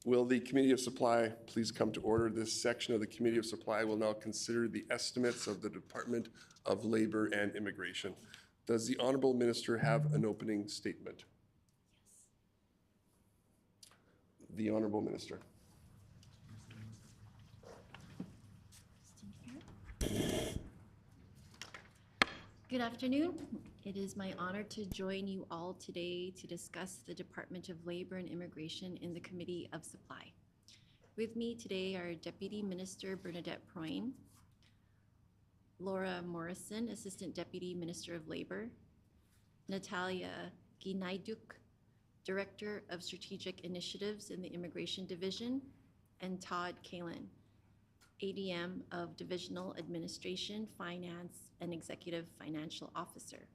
Will the Committee of Supply please come to order? This section of the Committee of Supply will now consider the estimates of the Department of Labor and Immigration. Does the Honorable Minister have an opening statement? The Honorable Minister. Good afternoon. It is my honor to join you all today to discuss the Department of Labor and Immigration in the Committee of Supply. With me today are Deputy Minister Bernadette Proyne, Laura Morrison, Assistant Deputy Minister of Labor, Natalia Ginayduk, Director of Strategic Initiatives in the Immigration Division, and Todd Kalin, ADM of Divisional Administration, Finance, and Executive Financial Officer.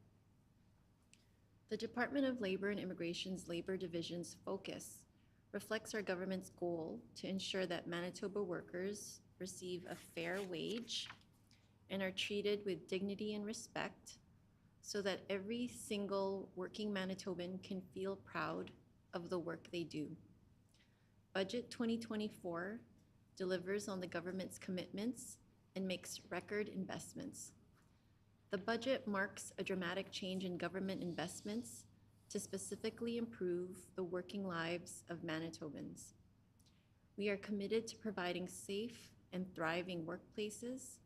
The Department of Labor and Immigration's Labor Division's focus reflects our government's goal to ensure that Manitoba workers receive a fair wage and are treated with dignity and respect so that every single working Manitoban can feel proud of the work they do. Budget 2024 delivers on the government's commitments and makes record investments. The budget marks a dramatic change in government investments to specifically improve the working lives of Manitobans. We are committed to providing safe and thriving workplaces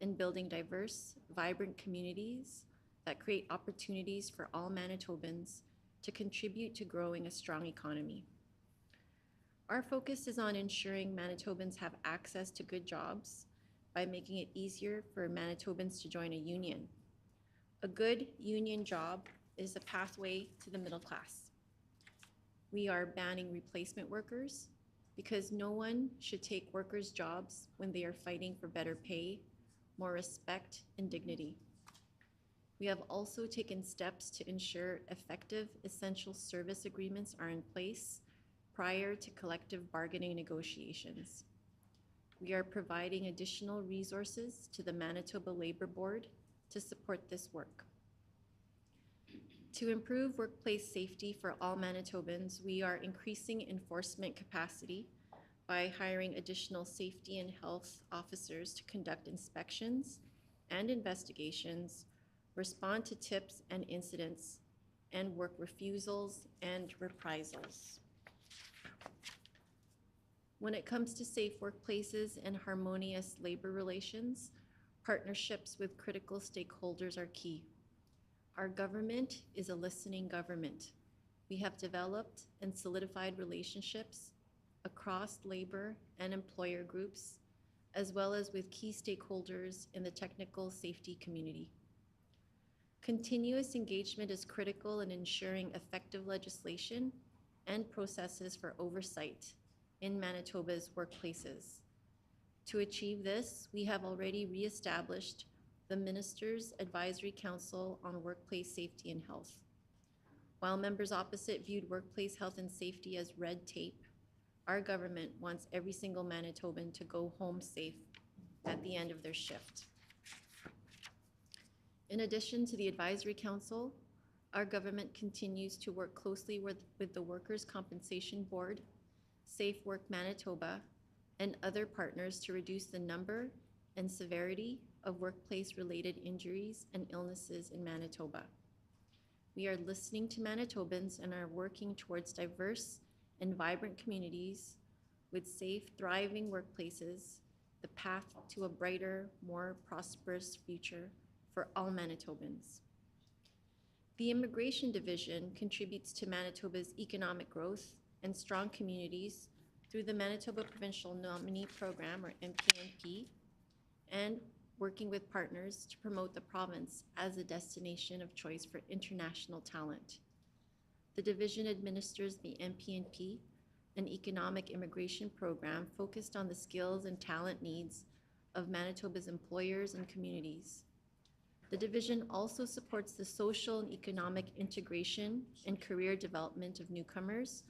and building diverse, vibrant communities that create opportunities for all Manitobans to contribute to growing a strong economy. Our focus is on ensuring Manitobans have access to good jobs by making it easier for Manitobans to join a union. A good union job is a pathway to the middle class. We are banning replacement workers because no one should take workers' jobs when they are fighting for better pay, more respect, and dignity. We have also taken steps to ensure effective essential service agreements are in place prior to collective bargaining negotiations. We are providing additional resources to the Manitoba Labour Board to support this work. To improve workplace safety for all Manitobans, we are increasing enforcement capacity by hiring additional safety and health officers to conduct inspections and investigations, respond to tips and incidents, and work refusals and reprisals. When it comes to safe workplaces and harmonious labor relations, partnerships with critical stakeholders are key. Our government is a listening government. We have developed and solidified relationships across labor and employer groups, as well as with key stakeholders in the technical safety community. Continuous engagement is critical in ensuring effective legislation and processes for oversight in Manitoba's workplaces. To achieve this, we have already re-established the Ministers' Advisory Council on Workplace Safety and Health. While members opposite viewed workplace health and safety as red tape, our government wants every single Manitoban to go home safe at the end of their shift. In addition to the Advisory Council, our government continues to work closely with the Workers' Compensation Board, Safe Work Manitoba, and other partners to reduce the number and severity of workplace-related injuries and illnesses in Manitoba. We are listening to Manitobans and are working towards diverse and vibrant communities with safe, thriving workplaces, the path to a brighter, more prosperous future for all Manitobans. The Immigration Division contributes to Manitoba's economic growth and strong communities through the Manitoba Provincial Nominee Program, or MPNP, and working with partners to promote the province as a destination of choice for international talent. The division administers the MPNP, an economic immigration program focused on the skills and talent needs of Manitoba's employers and communities. The division also supports the social and economic integration and career development of newcomers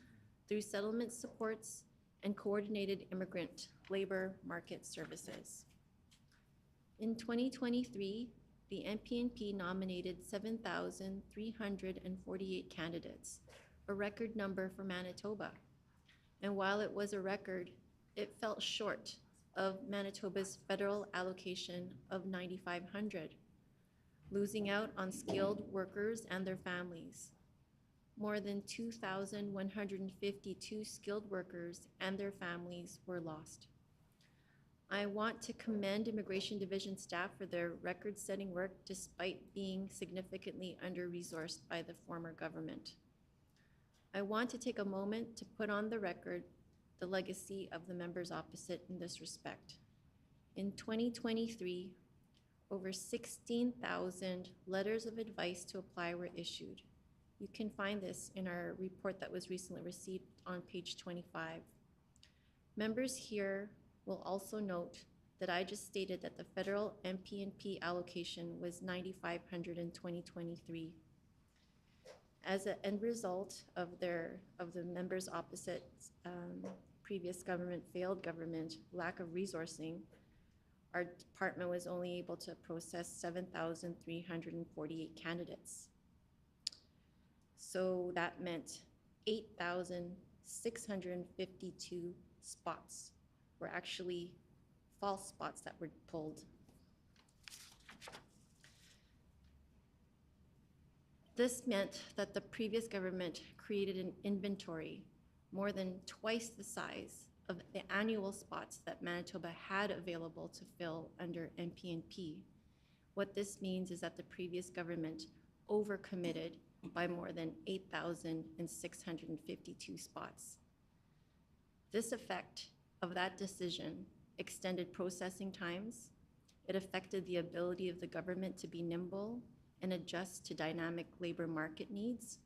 through settlement supports and coordinated immigrant labor market services. In 2023, the MPNP nominated 7,348 candidates, a record number for Manitoba. And while it was a record, it fell short of Manitoba's federal allocation of 9,500, losing out on skilled workers and their families. More than 2,152 skilled workers and their families were lost. I want to commend Immigration Division staff for their record-setting work despite being significantly under-resourced by the former government. I want to take a moment to put on the record the legacy of the members opposite in this respect. In 2023, over 16,000 letters of advice to apply were issued. You can find this in our report that was recently received on page 25. Members here will also note that I just stated that the federal MP&P allocation was 9,500 in 2023. As an end result of the members opposite previous government, failed government, lack of resourcing, our department was only able to process 7,348 candidates. So that meant 8,652 spots were actually false spots that were pulled. This meant that the previous government created an inventory more than twice the size of the annual spots that Manitoba had available to fill under MP&P. What this means is that the previous government overcommitted by more than 8,652 spots. This effect of that decision extended processing times. It affected the ability of the government to be nimble and adjust to dynamic labor market needs.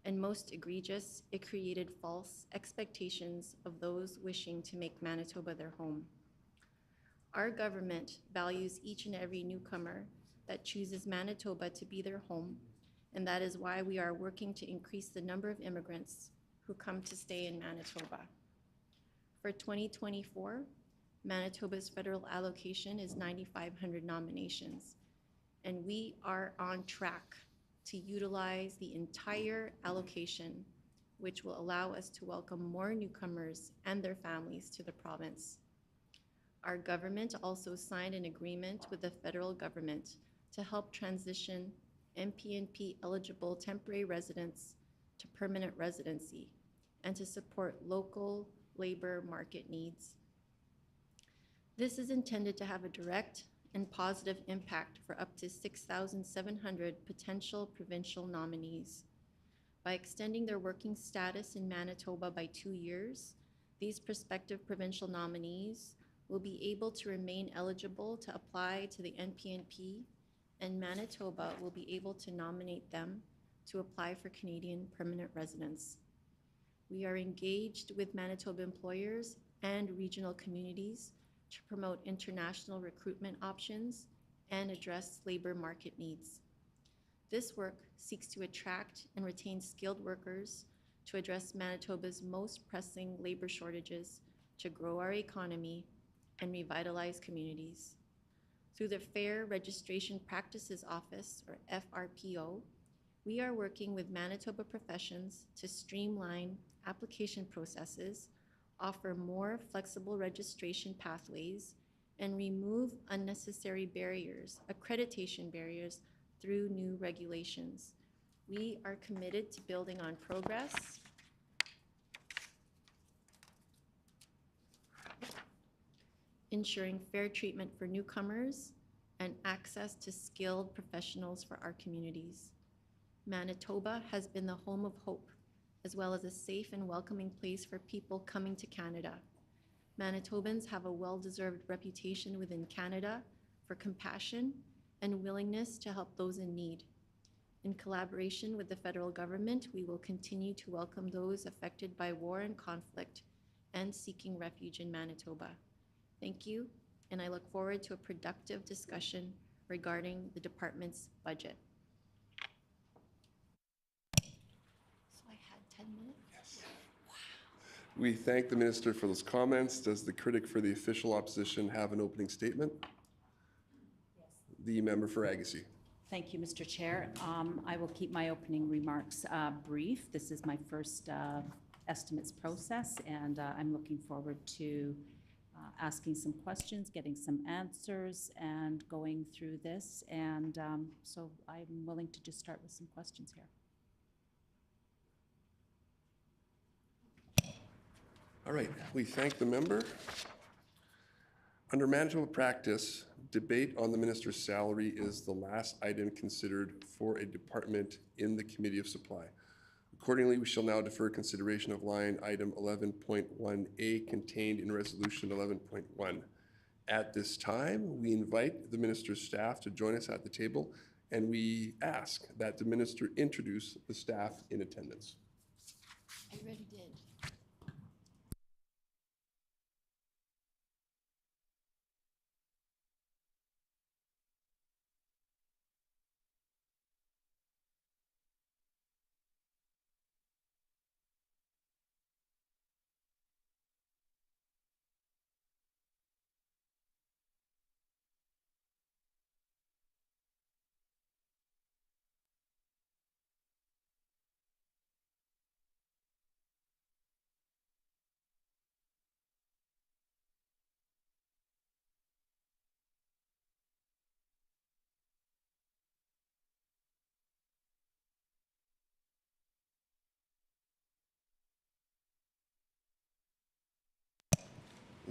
And most egregious, it created false expectations of those wishing to make Manitoba their home. Our government values each and every newcomer that chooses Manitoba to be their home, and that is why we are working to increase the number of immigrants who come to stay in Manitoba. For 2024, Manitoba's federal allocation is 9,500 nominations, and we are on track to utilize the entire allocation, which will allow us to welcome more newcomers and their families to the province. Our government also signed an agreement with the federal government to help transition MP&P eligible temporary residents to permanent residency and to support local labor market needs. This is intended to have a direct and positive impact for up to 6,700 potential provincial nominees. By extending their working status in Manitoba by 2 years, these prospective provincial nominees will be able to remain eligible to apply to the NPNP, and Manitoba will be able to nominate them to apply for Canadian permanent residence. We are engaged with Manitoba employers and regional communities to promote international recruitment options and address labor market needs. This work seeks to attract and retain skilled workers to address Manitoba's most pressing labor shortages, to grow our economy and revitalize communities. Through the Fair Registration Practices Office, or FRPO, we are working with Manitoba professions to streamline application processes, offer more flexible registration pathways, and remove unnecessary barriers, accreditation barriers, through new regulations. We are committed to building on progress ensuring fair treatment for newcomers and access to skilled professionals for our communities. Manitoba has been the home of hope, as well as a safe and welcoming place for people coming to Canada. Manitobans have a well-deserved reputation within Canada for compassion and willingness to help those in need. In collaboration with the federal government, we will continue to welcome those affected by war and conflict and seeking refuge in Manitoba. Thank you, and I look forward to a productive discussion regarding the department's budget. So I had 10 minutes? Yes. Wow. We thank the minister for those comments. Does the critic for the official opposition have an opening statement? Yes. The member for Agassiz. Thank you, Mr. Chair. I will keep my opening remarks brief. This is my first estimates process, and I'm looking forward to asking some questions, getting some answers, and going through this. And so I'm willing to just start with some questions here. All right, we thank the member. Under management practice, debate on the minister's salary is the last item considered for a department in the Committee of Supply. Accordingly, we shall now defer consideration of line item 11.1A contained in resolution 11.1. At this time, we invite the minister's staff to join us at the table, and we ask that the minister introduce the staff in attendance. I already did.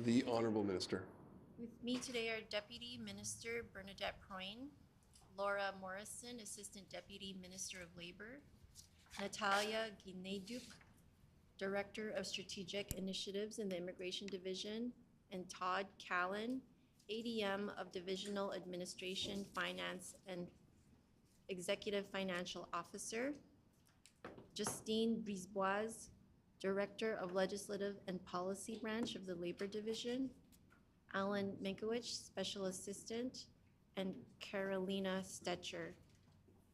The Honorable Minister. With me today are Deputy Minister Bernadette Proyne, Laura Morrison, Assistant Deputy Minister of Labor, Natalia Guineyduc, Director of Strategic Initiatives in the Immigration Division, and Todd Callan, ADM of Divisional Administration, Finance, and Executive Financial Officer, Justine Brisebois, Director of Legislative and Policy Branch of the Labor Division, Alan Minkowicz, Special Assistant, and Carolina Stetcher,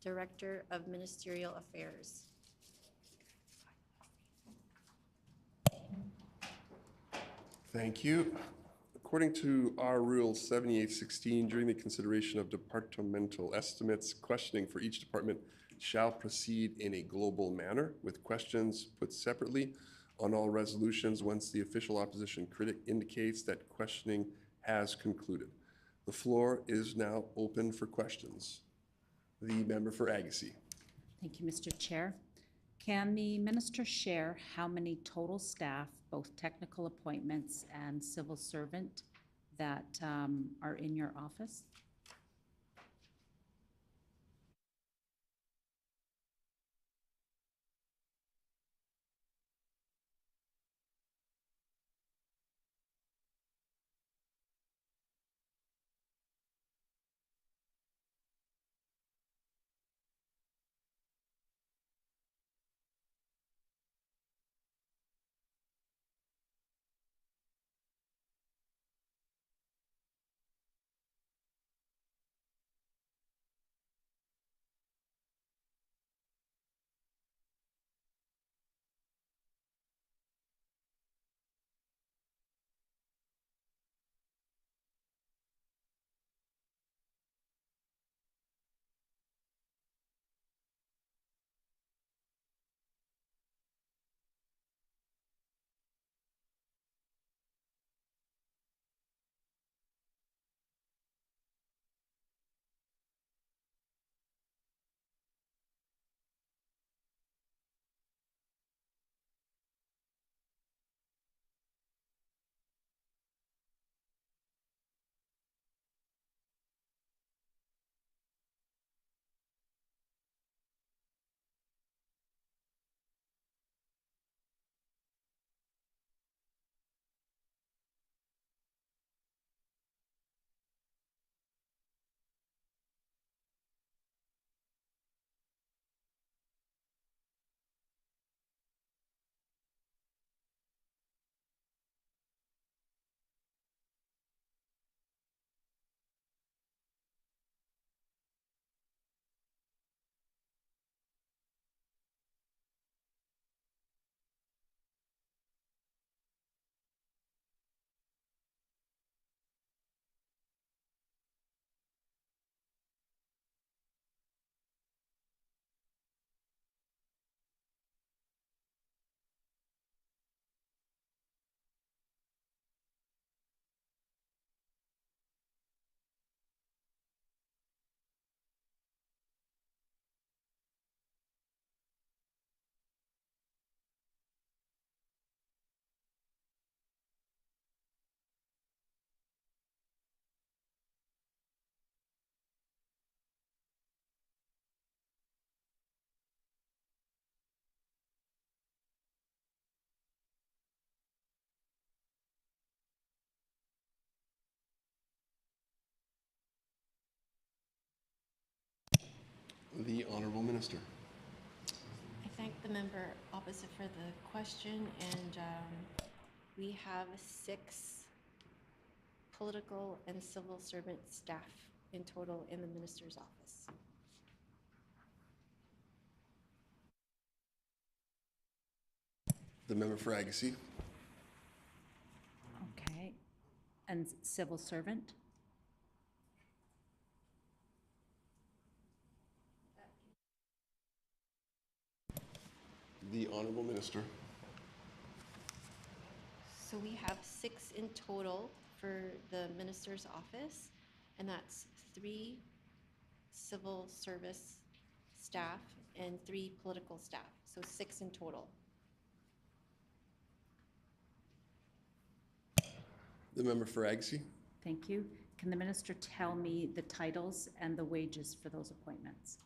Director of Ministerial Affairs. Thank you. According to our Rule 7816, during the consideration of departmental estimates, questioning for each department shall proceed in a global manner, with questions put separately on all resolutions once the official opposition critic indicates that questioning has concluded. The floor is now open for questions. The member for Agassiz. Thank you, Mr. Chair. Can the minister share how many total staff, both technical appointments and civil servant, that are in your office? The Honorable Minister. I thank the member opposite for the question, and we have 6 political and civil servant staff in total in the minister's office. The member for Agassiz. Okay. And civil servant? The Honorable Minister. So we have 6 in total for the minister's office, and that's 3 civil service staff and 3 political staff, so 6 in total. The member for Agassiz. Thank you. Can the minister tell me the titles and the wages for those appointments?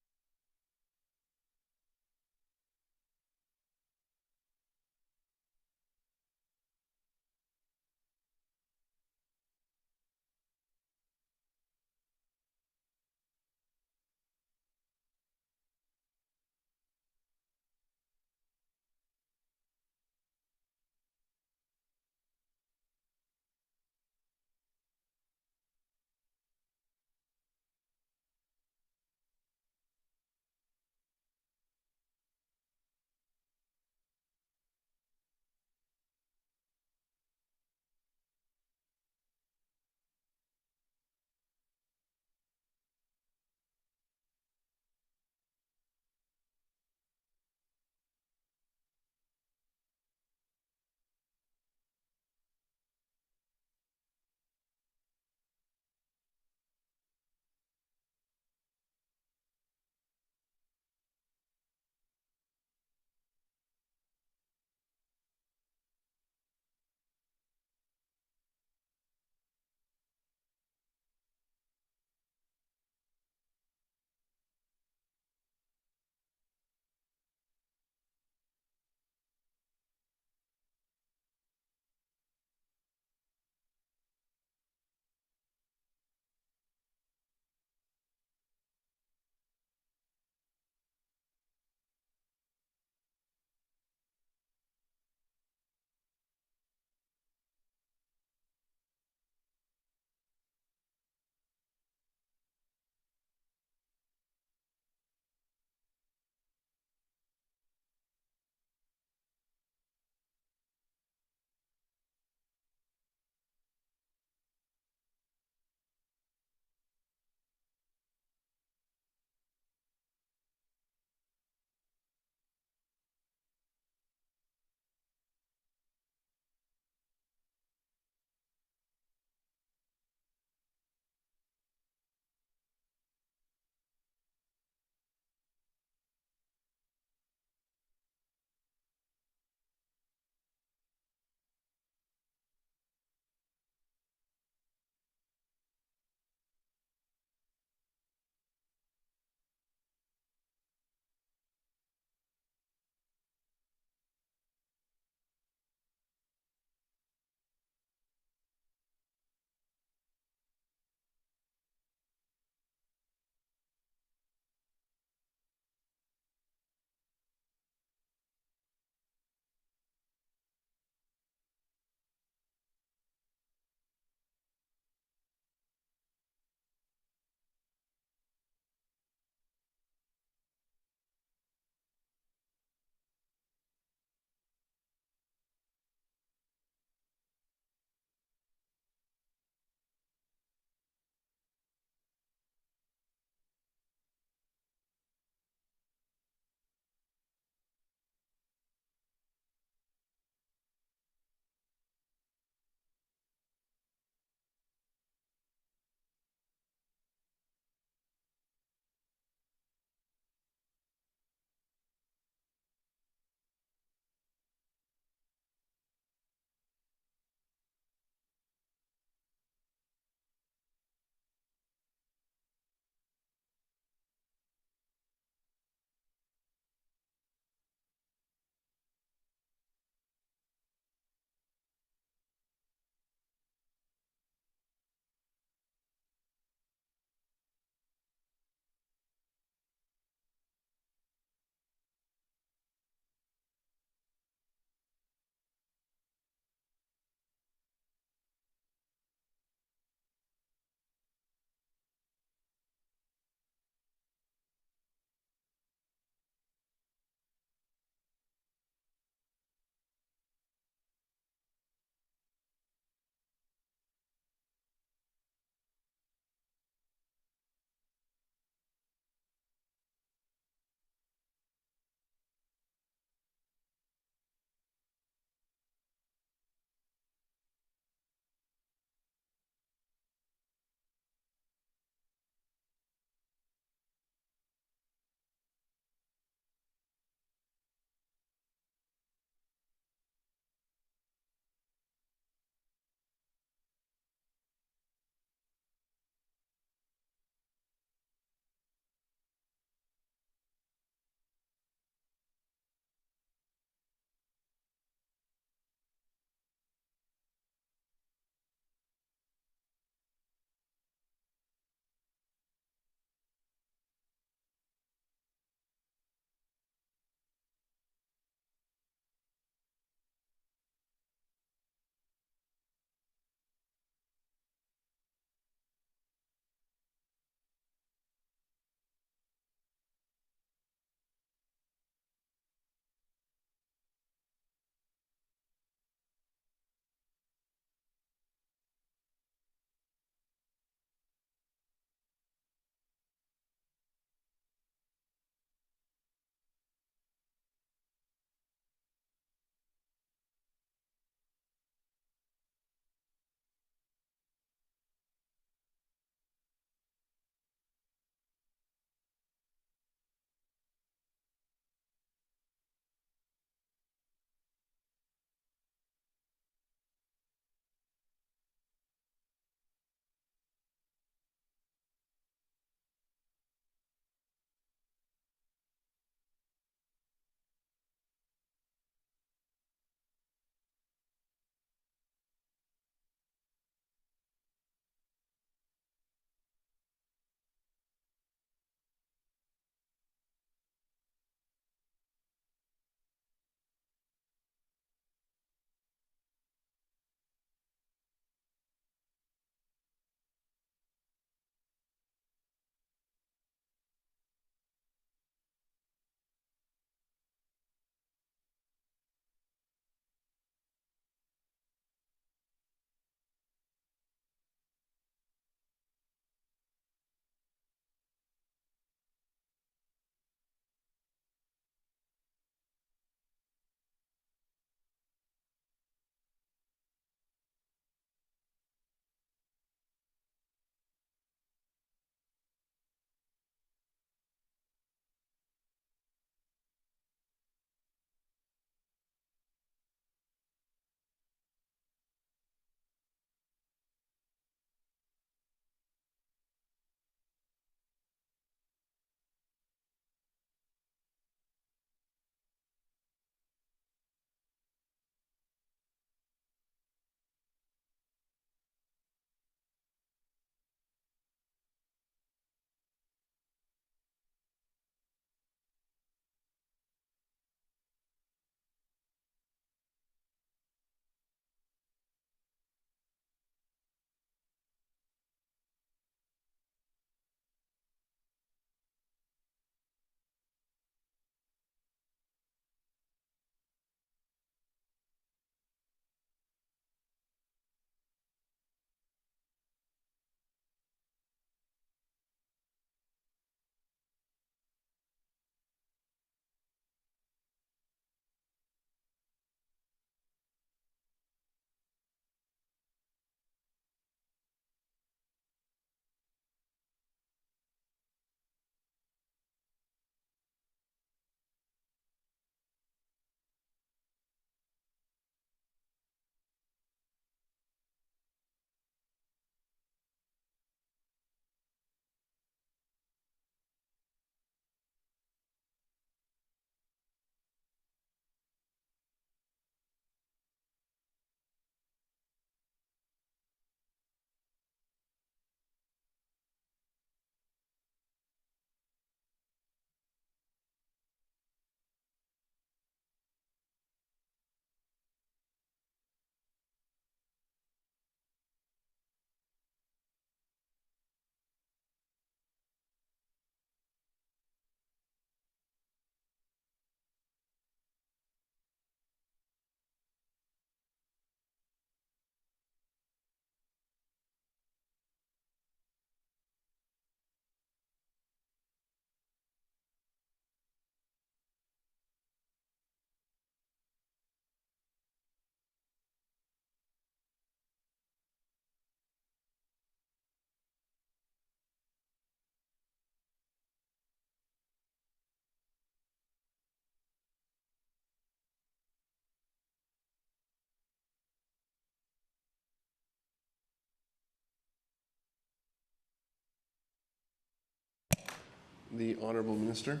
The Honorable Minister.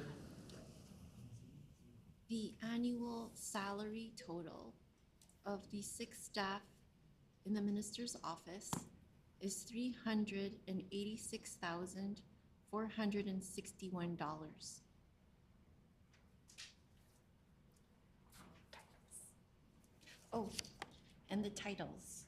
The annual salary total of the 6 staff in the minister's office is $386,461. Oh, and the titles.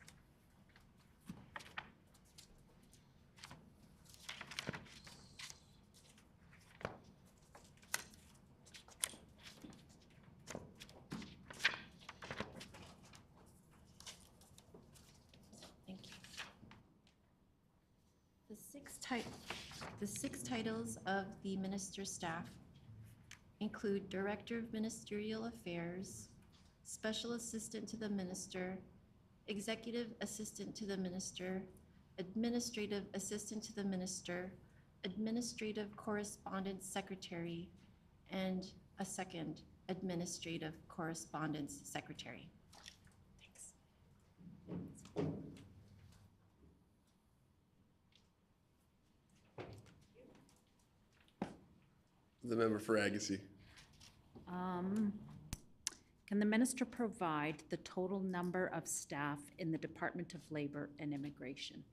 Thank you. The six titles of the minister's staff include Director of Ministerial Affairs, Special Assistant to the Minister, Executive Assistant to the Minister, Administrative Assistant to the Minister, Administrative Correspondence Secretary, and a second Administrative Correspondence Secretary. Thanks. The member for Agassiz. Can the minister provide the total number of staff in the Department of Labor and Immigration?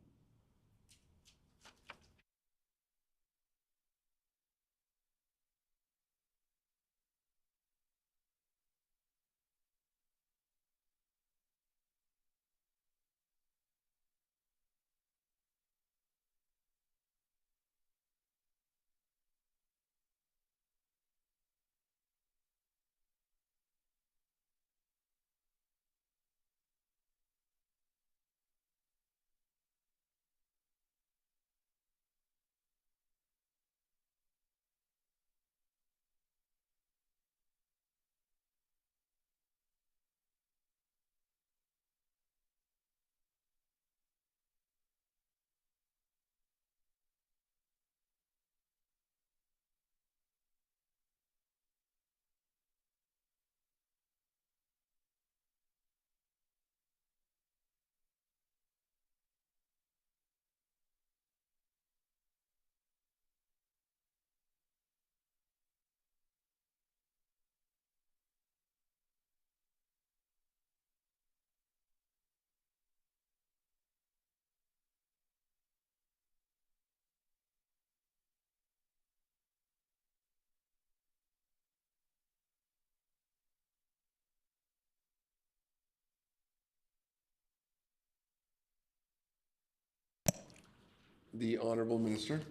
The Honorable Minister.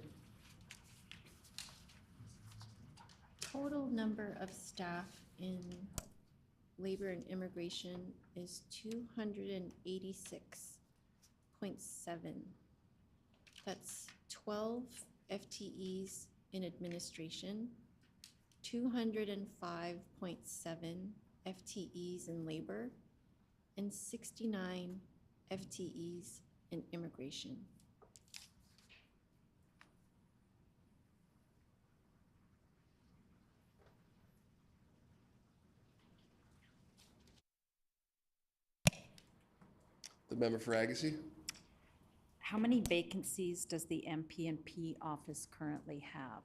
Total number of staff in labor and immigration is 286.7. That's 12 FTEs in administration, 205.7 FTEs in labor, and 69 FTEs in immigration. The member for Agassiz. How many vacancies does the MP&P office currently have?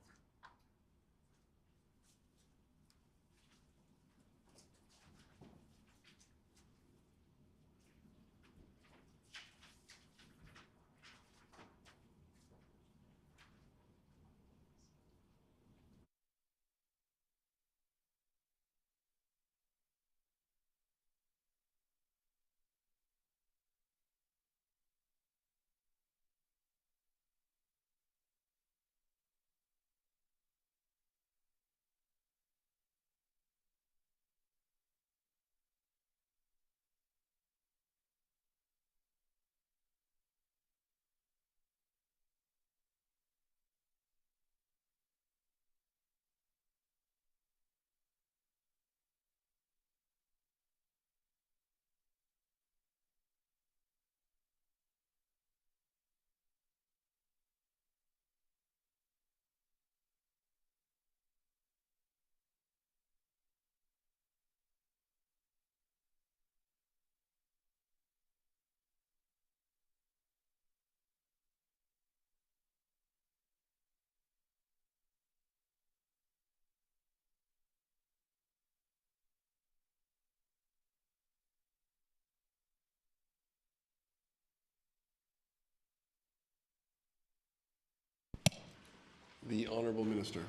The Honorable Minister.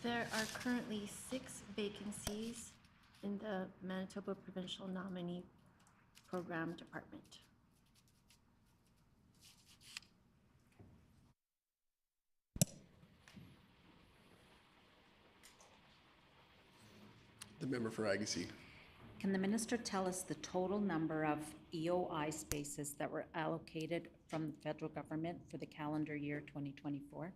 There are currently 6 vacancies in the Manitoba Provincial Nominee Program Department. The member for Agassiz. Can the minister tell us the total number of EOI spaces that were allocated from the federal government for the calendar year 2024?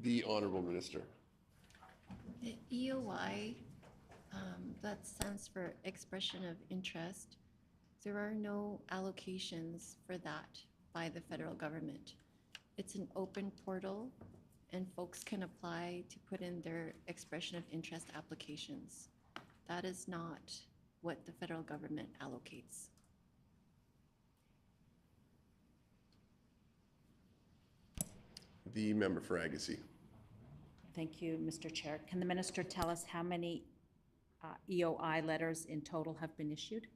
The Honorable Minister. The EOI, that stands for Expression of Interest. There are no allocations for that by the federal government. It's an open portal, and folks can apply to put in their expression of interest applications. That is not what the federal government allocates. The member for Agassiz. Thank you, Mr. Chair. Can the minister tell us how many EOI letters in total have been issued?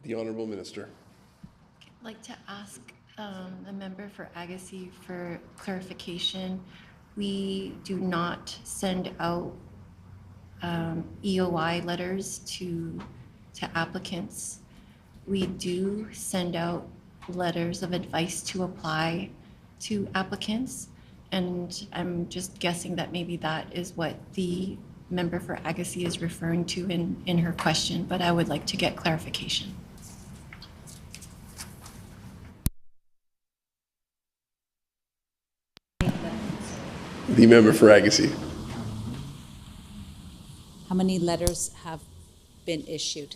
The Honorable Minister. I'd like to ask the member for Agassiz for clarification. We do not send out EOI letters to applicants. We do send out letters of advice to apply to applicants, and I'm just guessing that maybe that is what the member for Agassiz is referring to in her question, but I would like to get clarification. The member for Agassiz. How many letters have been issued?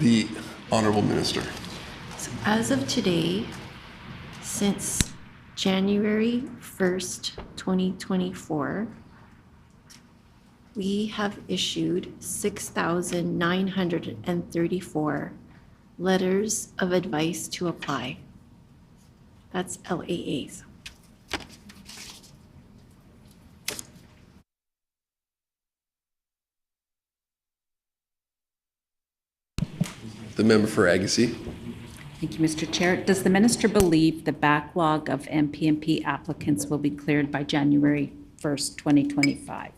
The Honorable Minister. So As of today, since January 1st, 2024, we have issued 6,934 letters of advice to apply. That's LAAs. The member for Agassiz. Thank you, Mr. Chair. Does the minister believe the backlog of MPMP applicants will be cleared by January 1st, 2025?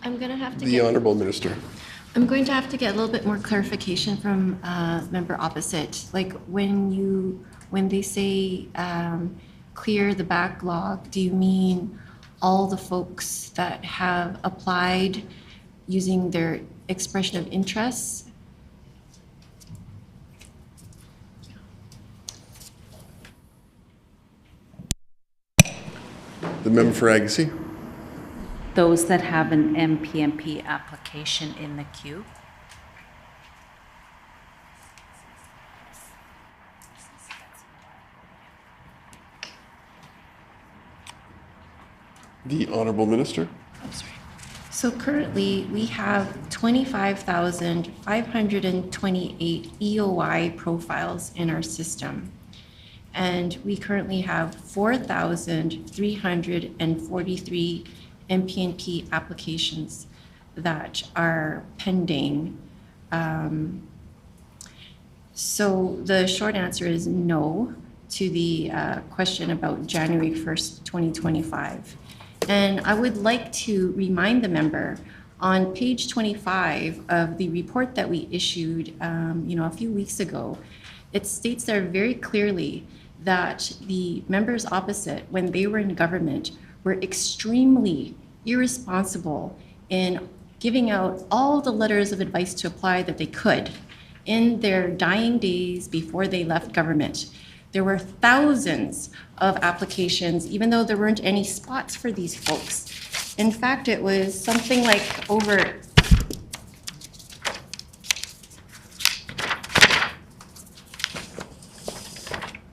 I'm going to have to The get, Honorable Minister. I'm going to have to get a little bit more clarification from member opposite. Like when they say clear the backlog, do you mean all the folks that have applied using their expression of interests? The member for Agassiz. Those that have an MPMP application in the queue? The Honorable Minister. So currently, we have 25,528 EOI profiles in our system. And we currently have 4,343 MPNP applications that are pending. So the short answer is no to the question about January 1st, 2025. And I would like to remind the member on page 25 of the report that we issued, a few weeks ago, it states there very clearly that the members opposite, when they were in government, were extremely irresponsible in giving out all the letters of advice to apply that they could in their dying days before they left government. There were thousands of applications, even though there weren't any spots for these folks. In fact, it was something like over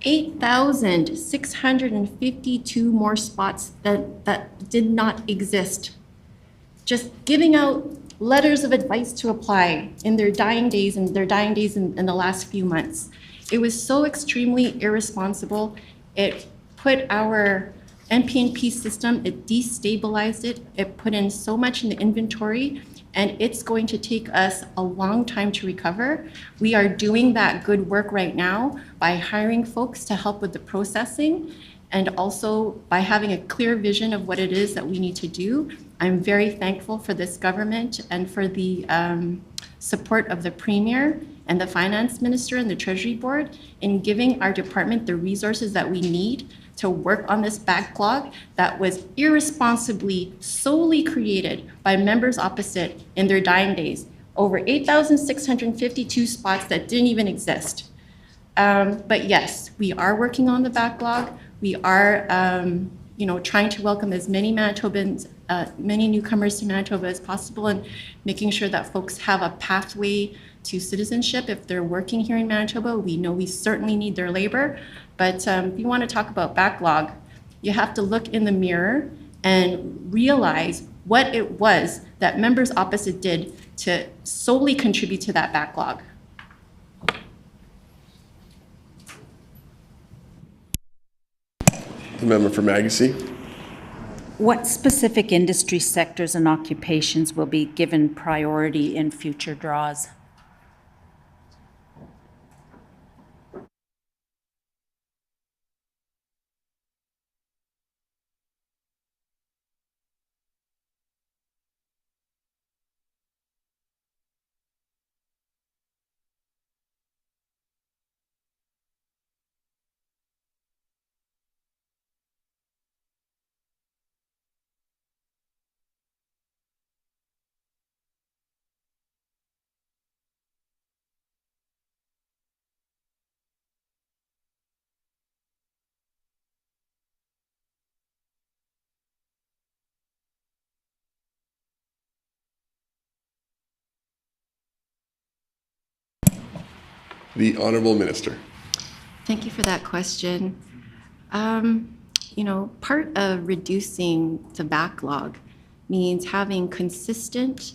8,652 more spots that did not exist. Just giving out letters of advice to apply in their dying days in the last few months. It was so extremely irresponsible. It put our NPNP system, it destabilized it. It put in so much in the inventory, and it's going to take us a long time to recover. We are doing that good work right now by hiring folks to help with the processing and also by having a clear vision of what it is that we need to do. I'm very thankful for this government and for the support of the Premier and the Finance Minister and the Treasury Board in giving our department the resources that we need to work on this backlog that was irresponsibly solely created by members opposite in their dying days. Over 8,652 spots that didn't even exist. But yes, we are working on the backlog. We are trying to welcome as many Manitobans, many newcomers to Manitoba as possible, and making sure that folks have a pathway to citizenship if they're working here in Manitoba. We know we certainly need their labor, but if you want to talk about backlog, you have to look in the mirror and realize what it was that members opposite did to solely contribute to that backlog. The member for Magacy. What specific industry sectors and occupations will be given priority in future draws? The Honorable Minister. Thank you for that question. Part of reducing the backlog means having consistent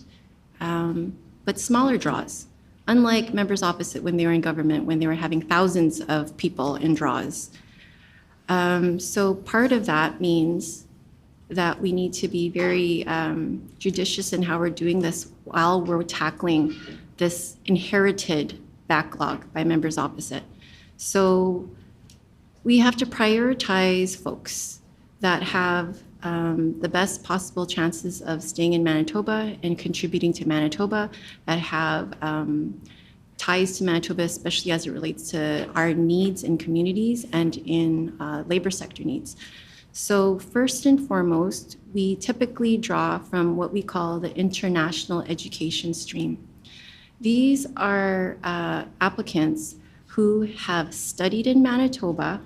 but smaller draws, unlike members opposite when they were in government, when they were having thousands of people in draws. So part of that means that we need to be very judicious in how we're doing this while we're tackling this inherited backlog by members opposite. So we have to prioritize folks that have the best possible chances of staying in Manitoba and contributing to Manitoba, that have ties to Manitoba, especially as it relates to our needs in communities and in labor sector needs. So first and foremost, we typically draw from what we call the international education stream. These are applicants who have studied in Manitoba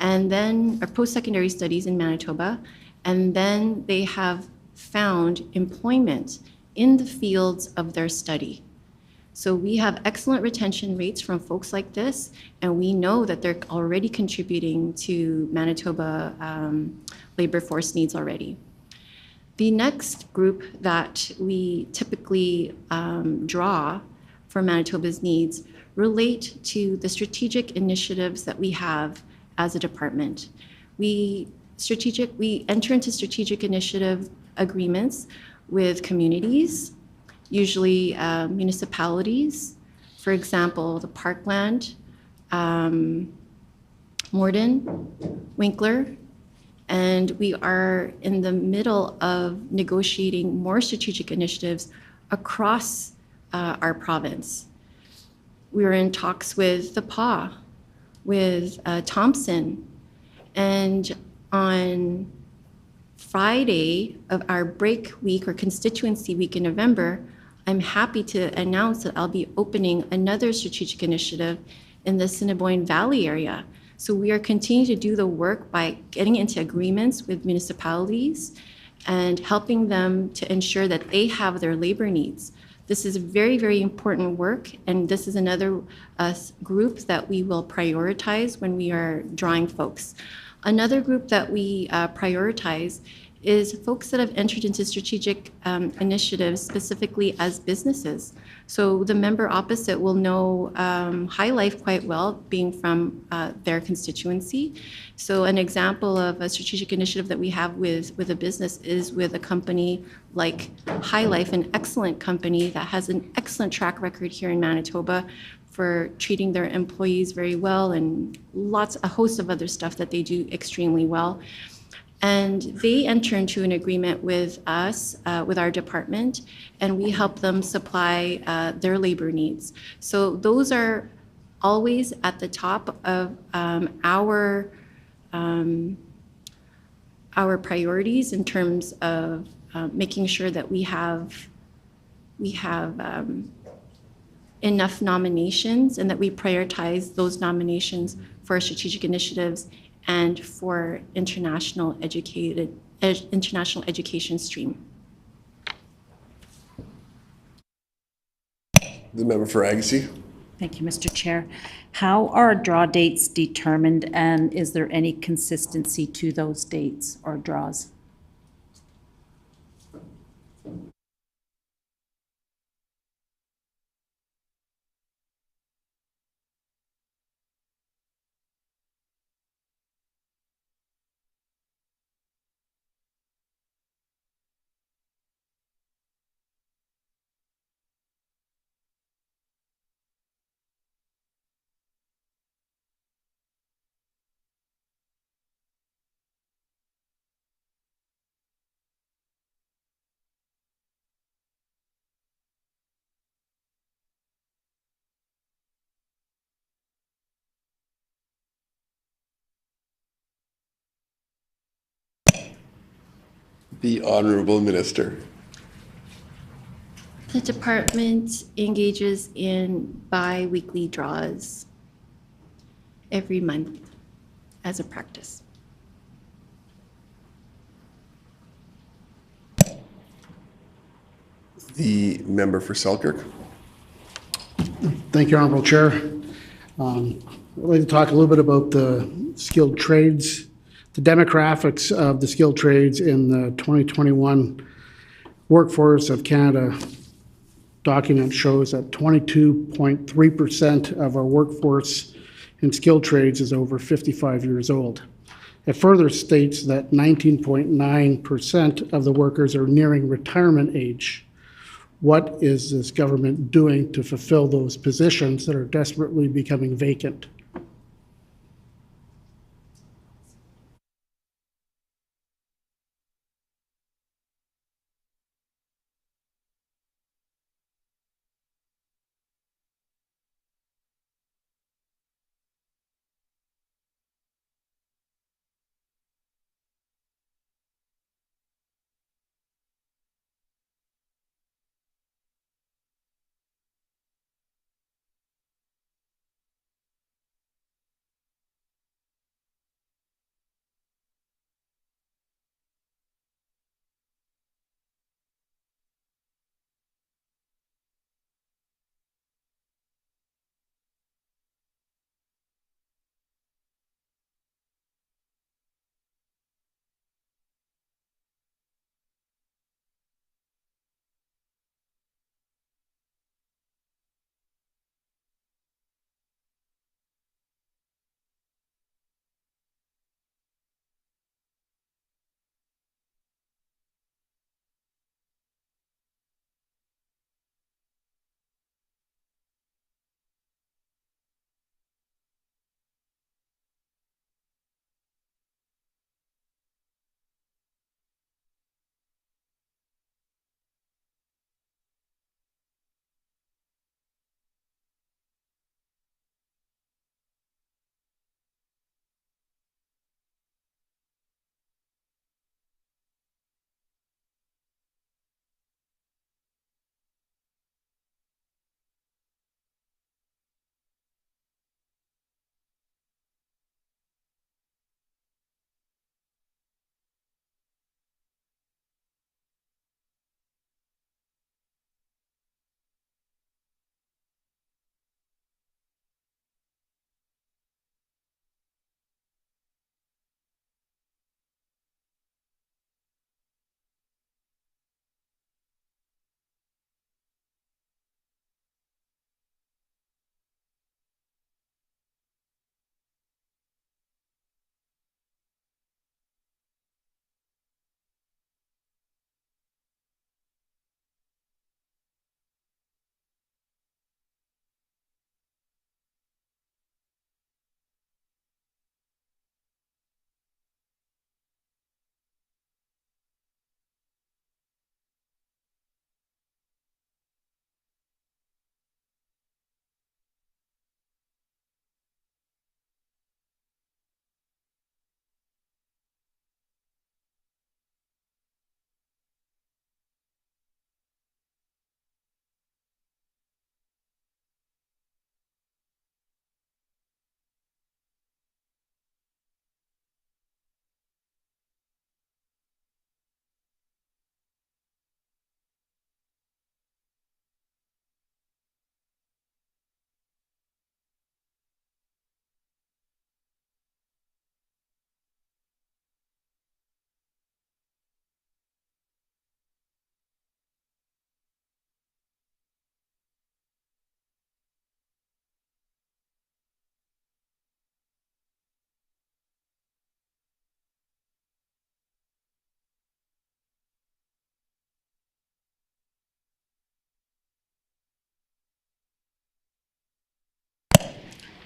and then, or post-secondary studies in Manitoba, and then they have found employment in the fields of their study. So we have excellent retention rates from folks like this, and we know that they're already contributing to Manitoba labor force needs already. The next group that we typically draw for Manitoba's needs relate to the strategic initiatives that we have as a department. We enter into strategic initiative agreements with communities, usually municipalities, for example, the Parkland, Morden, Winkler, and we are in the middle of negotiating more strategic initiatives across our province. We were in talks with the PAW, with Thompson, and on Friday of our break week or constituency week in November, I'm happy to announce that I'll be opening another strategic initiative in the Assiniboine Valley area. So we are continuing to do the work by getting into agreements with municipalities and helping them to ensure that they have their labor needs. This is very, very important work, and this is another group that we will prioritize when we are drawing folks. Another group that we prioritize is folks that have entered into strategic initiatives specifically as businesses. So the member opposite will know High Life quite well, being from their constituency. So an example of a strategic initiative that we have with a business is with a company like High Life, an excellent company that has an excellent track record here in Manitoba for treating their employees very well, and a host of other stuff that they do extremely well. And they enter into an agreement with us, with our department, and we help them supply their labor needs. So those are always at the top of our priorities in terms of making sure that we have enough nominations and that we prioritize those nominations for our strategic initiatives and for international education stream. The member for Agassiz. Thank you, Mr. Chair. How are draw dates determined, and is there any consistency to those dates or draws? The Honorable Minister. The department engages in bi-weekly draws every month as a practice. The member for Selkirk. Thank you, Honorable Chair. I'd like to talk a little bit about the skilled trades. The demographics of the skilled trades in the 2021 Workforce of Canada document shows that 22.3% of our workforce in skilled trades is over 55 years old. It further states that 19.9% of the workers are nearing retirement age. What is this government doing to fulfill those positions that are desperately becoming vacant?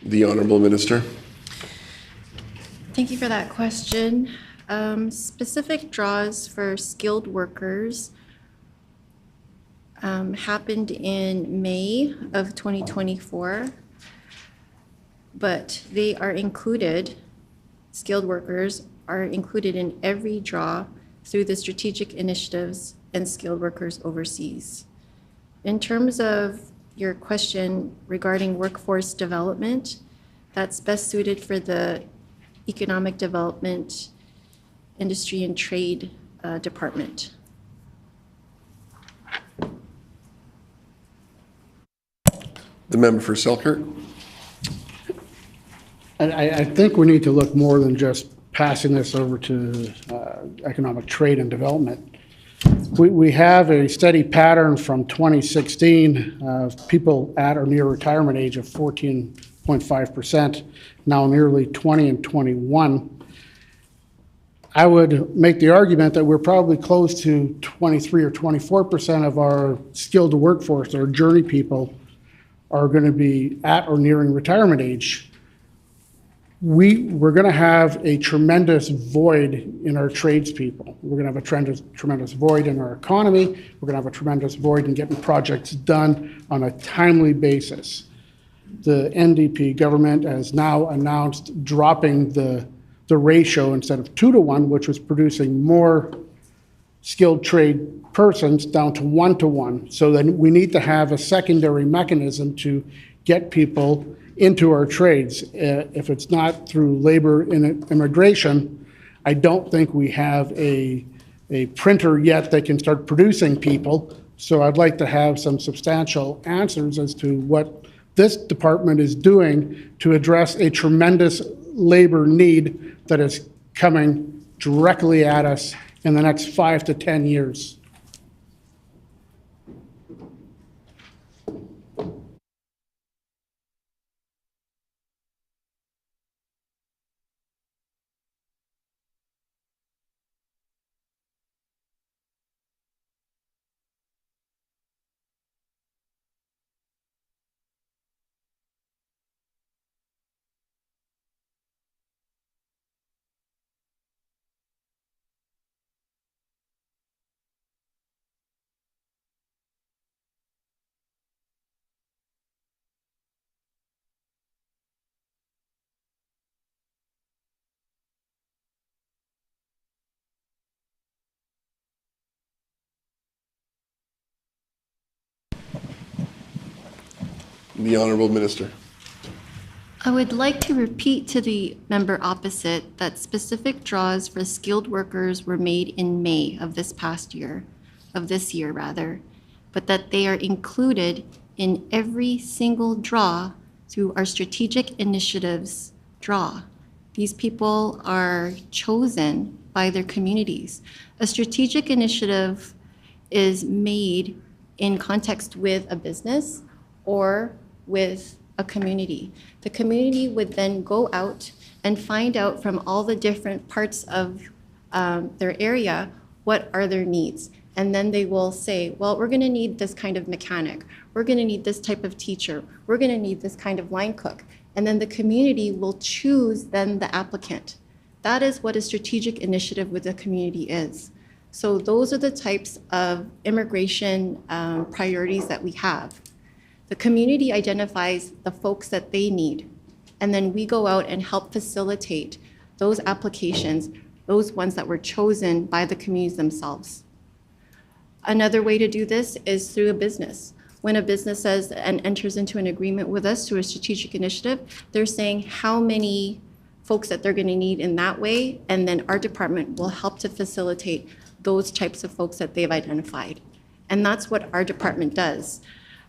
The Honorable Minister. Thank you for that question. Specific draws for skilled workers happened in May of 2024, but they are included, skilled workers are included in every draw through the strategic initiatives and skilled workers overseas. In terms of your question regarding workforce development, that's best suited for the Economic Development, Industry and Trade Department. The member for Selkirk. I think we need to look more than just passing this over to economic trade and development. We have a steady pattern from 2016 of people at or near retirement age of 14.5%, now nearly 20 and 21. I would make the argument that we're probably close to 23 or 24% of our skilled workforce, our journey people, are going to be at or nearing retirement age. We're going to have a tremendous void in our tradespeople. We're going to have a tremendous void in our economy. We're going to have a tremendous void in getting projects done on a timely basis. The NDP government has now announced dropping the ratio instead of 2-to-1, which was producing more skilled trade persons, down to 1-to-1. So then we need to have a secondary mechanism to get people into our trades. If it's not through labor and immigration, I don't think we have a printer yet that can start producing people. So I'd like to have some substantial answers as to what this department is doing to address a tremendous labor need that is coming directly at us in the next 5 to 10 years. The Honorable Minister. I would like to repeat to the member opposite that specific draws for skilled workers were made in May of this year, but that they are included in every single draw through our strategic initiatives draw. These people are chosen by their communities. A strategic initiative is made in context with a business or with a community. The community would then go out and find out from all the different parts of their area what are their needs. And then they will say, well, we're going to need this kind of mechanic. We're going to need this type of teacher. We're going to need this kind of line cook. And then the community will choose then the applicant. That is what a strategic initiative with the community is. So those are the types of immigration priorities that we have. The community identifies the folks that they need, and then we go out and help facilitate those applications, those ones that were chosen by the communities themselves. Another way to do this is through a business. When a business says and enters into an agreement with us through a strategic initiative, they're saying how many folks that they're going to need in that way, and then our department will help to facilitate those types of folks that they've identified. And that's what our department does.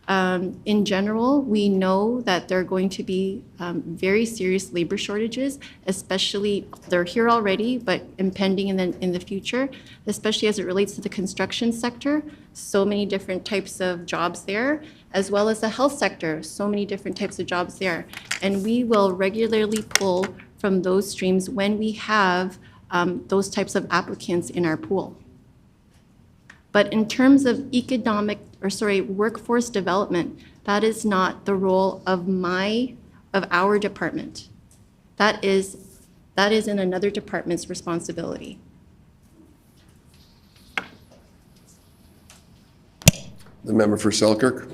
In general, we know that there are going to be very serious labor shortages, especially, they're here already, but impending in the future, especially as it relates to the construction sector. So many different types of jobs there, as well as the health sector, so many different types of jobs there. And we will regularly pull from those streams when we have those types of applicants in our pool. But in terms of workforce development, that is not the role of my of our department. That is in another department's responsibility. The member for Selkirk.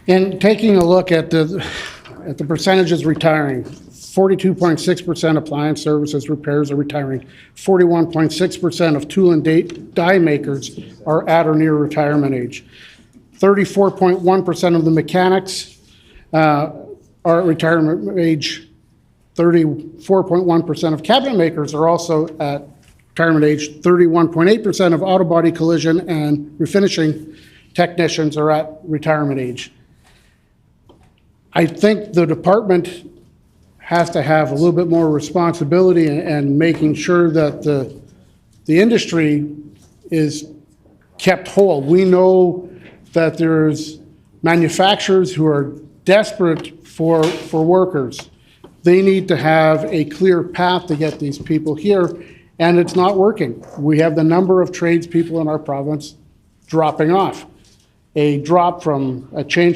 In taking a look at the percentages retiring, 42.6% appliance services repairs are retiring. 41.6% of tool and die makers are at or near retirement age. 34.1% of the mechanics are at retirement age. 34.1% of cabinet makers are also at retirement age. 31.8% of auto body collision and refinishing technicians are at retirement age. I think the department has to have a little bit more responsibility in making sure that the industry is kept whole. We know that there's manufacturers who are desperate for workers. They need to have a clear path to get these people here, and it's not working. We have the number of tradespeople in our province dropping off. A change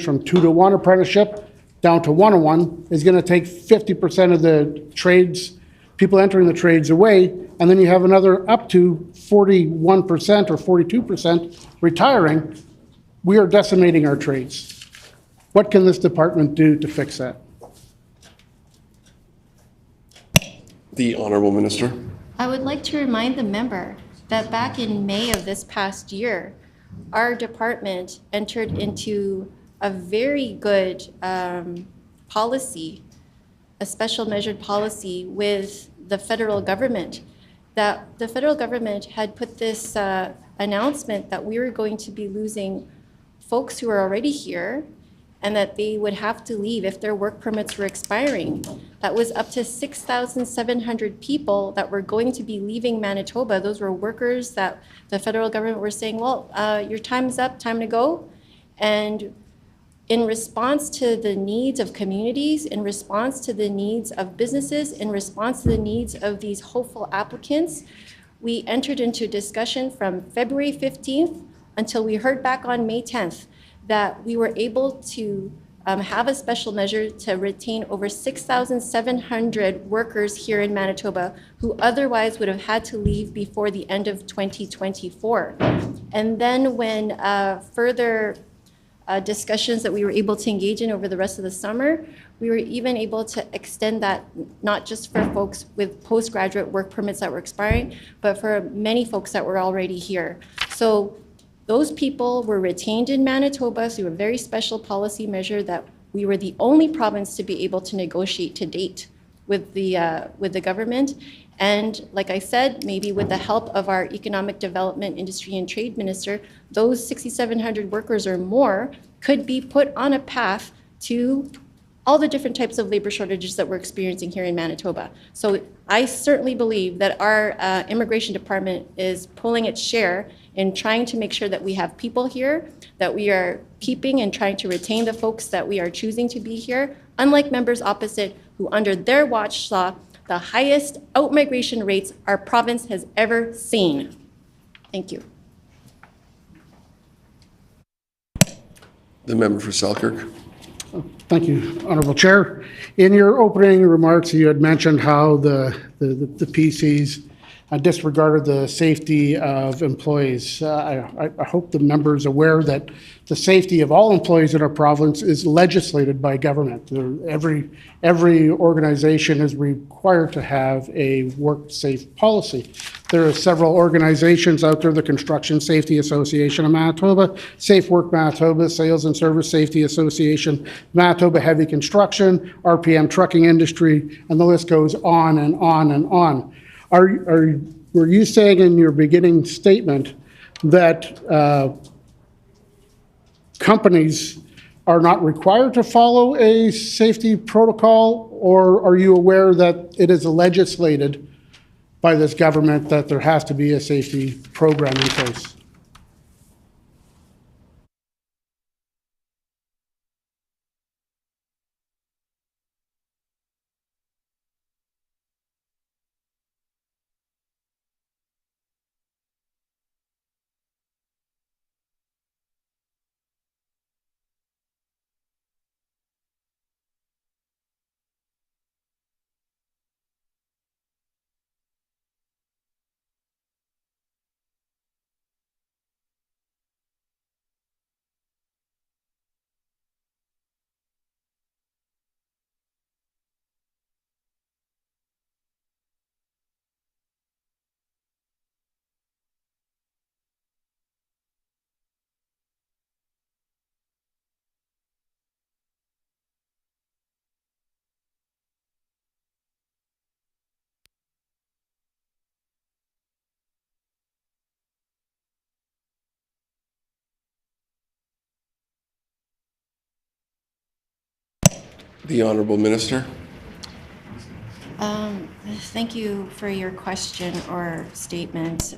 from 2-to-1 apprenticeship down to 1-to-1 is going to take 50% of the people entering the trades away, and then you have another up to 41% or 42% retiring. We are decimating our trades. What can this department do to fix that? The Honourable Minister. I would like to remind the member that back in May of this past year, our department entered into a very good policy, a special measured policy with the federal government, that the federal government had put this announcement that we were going to be losing folks who are already here and that they would have to leave if their work permits were expiring. That was up to 6,700 people that were going to be leaving Manitoba. Those were workers that the federal government were saying, well, your time's up, time to go. And in response to the needs of communities, in response to the needs of businesses, in response to the needs of these hopeful applicants, we entered into discussion from February 15th until we heard back on May 10th that we were able to have a special measure to retain over 6,700 workers here in Manitoba who otherwise would have had to leave before the end of 2024. And then when further discussions that we were able to engage in over the rest of the summer, we were even able to extend that not just for folks with postgraduate work permits that were expiring, but for many folks that were already here. So those people were retained in Manitoba through a very special policy measure that we were the only province to be able to negotiate to date with the government. And like I said, maybe with the help of our Economic Development, Industry and Trade Minister, those 6,700 workers or more could be put on a path to all the different types of labor shortages that we're experiencing here in Manitoba. So I certainly believe that our immigration department is pulling its share in trying to make sure that we have people here, that we are keeping and trying to retain the folks that we are choosing to be here, unlike members opposite who under their watch saw the highest out-migration rates our province has ever seen. Thank you. The member for Selkirk. Thank you, Honourable Chair. In your opening remarks, you had mentioned how the PCs disregarded the safety of employees. I hope the member is aware that the safety of all employees in our province is legislated by government. Every organization is required to have a work-safe policy. There are several organizations out there, the Construction Safety Association of Manitoba, Safe Work Manitoba, Sales and Service Safety Association, Manitoba Heavy Construction, RPM Trucking Industry, and the list goes on and on and on. Were you saying in your beginning statement that companies are not required to follow a safety protocol, or are you aware that it is legislated by this government that there has to be a safety program in place? The Honorable Minister. Thank you for your question or statement.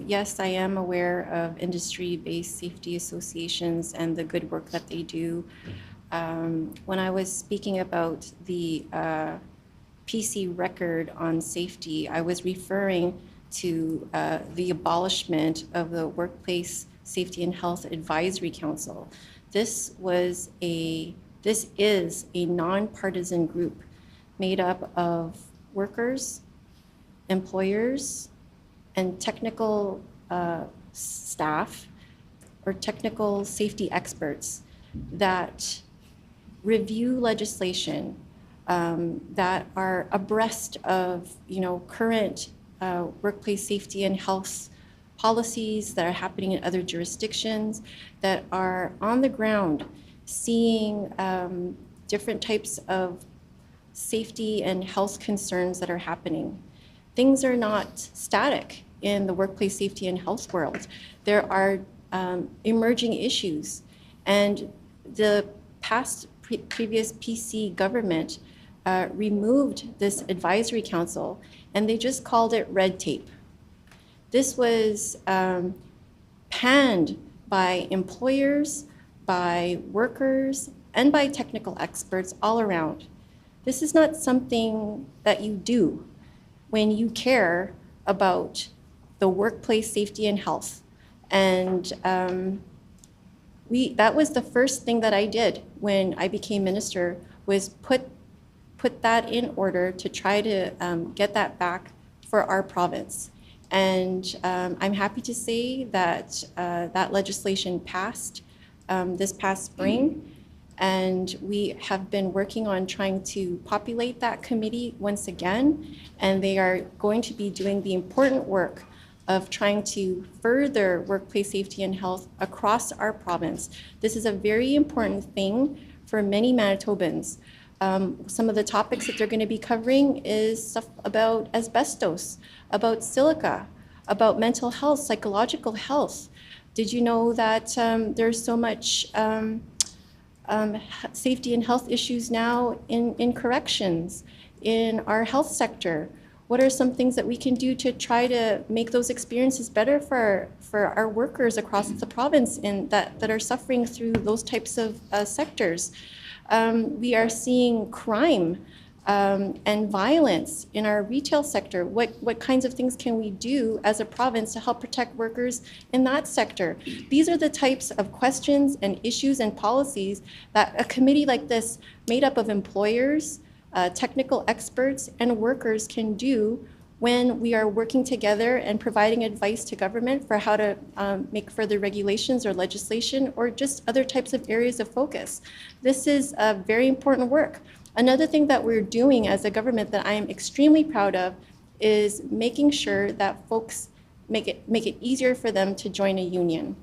Yes, I am aware of industry-based safety associations and the good work that they do. When I was speaking about the PC record on safety, I was referring to the abolishment of the Workplace Safety and Health Advisory Council. This is a nonpartisan group made up of workers, employers, and technical staff or technical safety experts that review legislation that are abreast of, current workplace safety and health policies that are happening in other jurisdictions, that are on the ground seeing different types of safety and health concerns that are happening. Things are not static in the workplace safety and health world. There are emerging issues, and the previous PC government removed this advisory council, and they just called it red tape. This was panned by employers, by workers, and by technical experts all around. This is not something that you do when you care about the workplace safety and health. And that was the first thing that I did when I became minister, was put that in order to try to get that back for our province. And I'm happy to say that that legislation passed this past spring. And we have been working on trying to populate that committee once again. And they are going to be doing the important work of trying to further workplace safety and health across our province. This is a very important thing for many Manitobans. Some of the topics that they're going to be covering is stuff about asbestos, about silica, about mental health, psychological health. Did you know that there's so much safety and health issues now in corrections, in our health sector? What are some things that we can do to try to make those experiences better for our workers across the province that are suffering through those types of sectors? We are seeing crime and violence in our retail sector. What kinds of things can we do as a province to help protect workers in that sector? These are the types of questions and issues and policies that a committee like this, made up of employers, technical experts, and workers can do when we are working together and providing advice to government for how to make further regulations or legislation or just other types of areas of focus. This is a very important work. Another thing that we're doing as a government that I am extremely proud of is making sure that folks make it easier for them to join a union.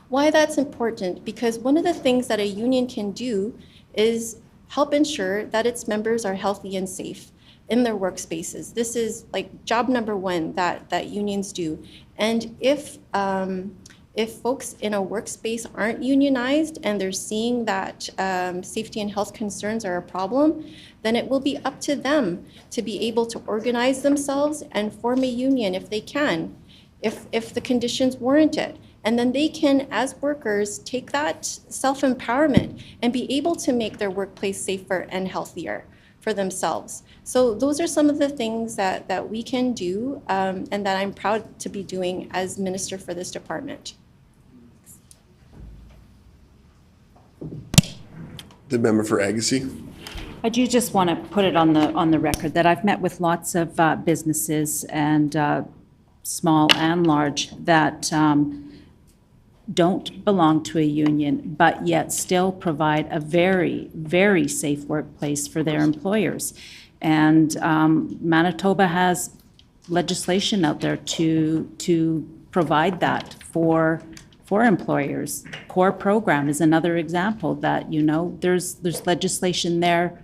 Why that's important? Because one of the things that a union can do is help ensure that its members are healthy and safe in their workspaces. This is like job number one that unions do. And if folks in a workspace aren't unionized and they're seeing that safety and health concerns are a problem, then it will be up to them to be able to organize themselves and form a union if they can, if the conditions warrant it. And then they can, as workers, take that self-empowerment and be able to make their workplace safer and healthier for themselves. So those are some of the things that we can do and that I'm proud to be doing as minister for this department. The member for Agassiz. I do just want to put it on the record that I've met with lots of businesses and small and large that don't belong to a union, but yet still provide a very, very safe workplace for their employers. And Manitoba has legislation out there to provide that for employers. CORE program is another example that, there's legislation there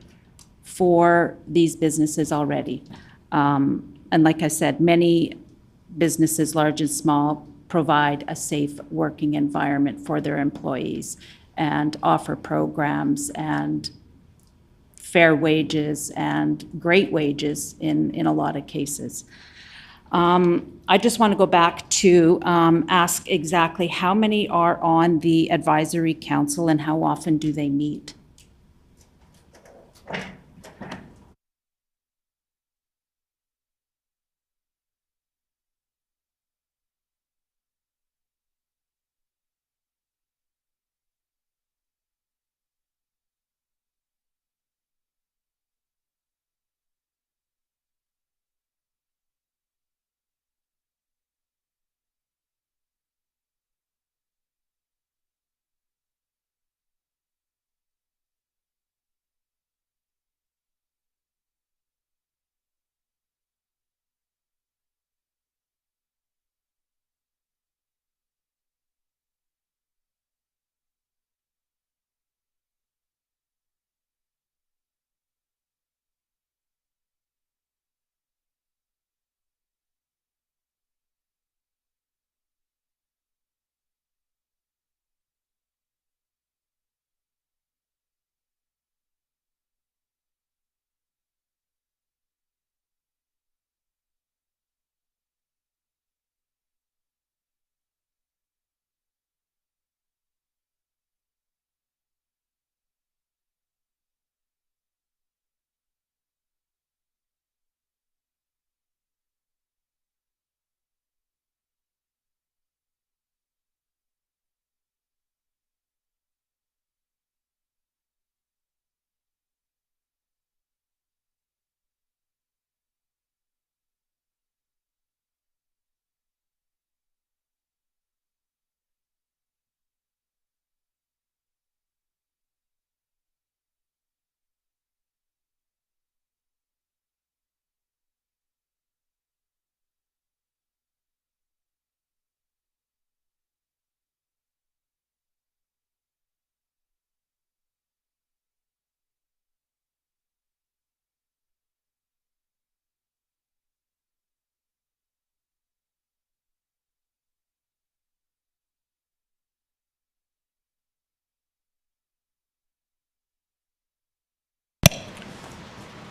for these businesses already. And like I said, many businesses, large and small, provide a safe working environment for their employees and offer programs and fair wages and great wages in a lot of cases. I just want to go back to ask exactly how many are on the advisory council and how often do they meet?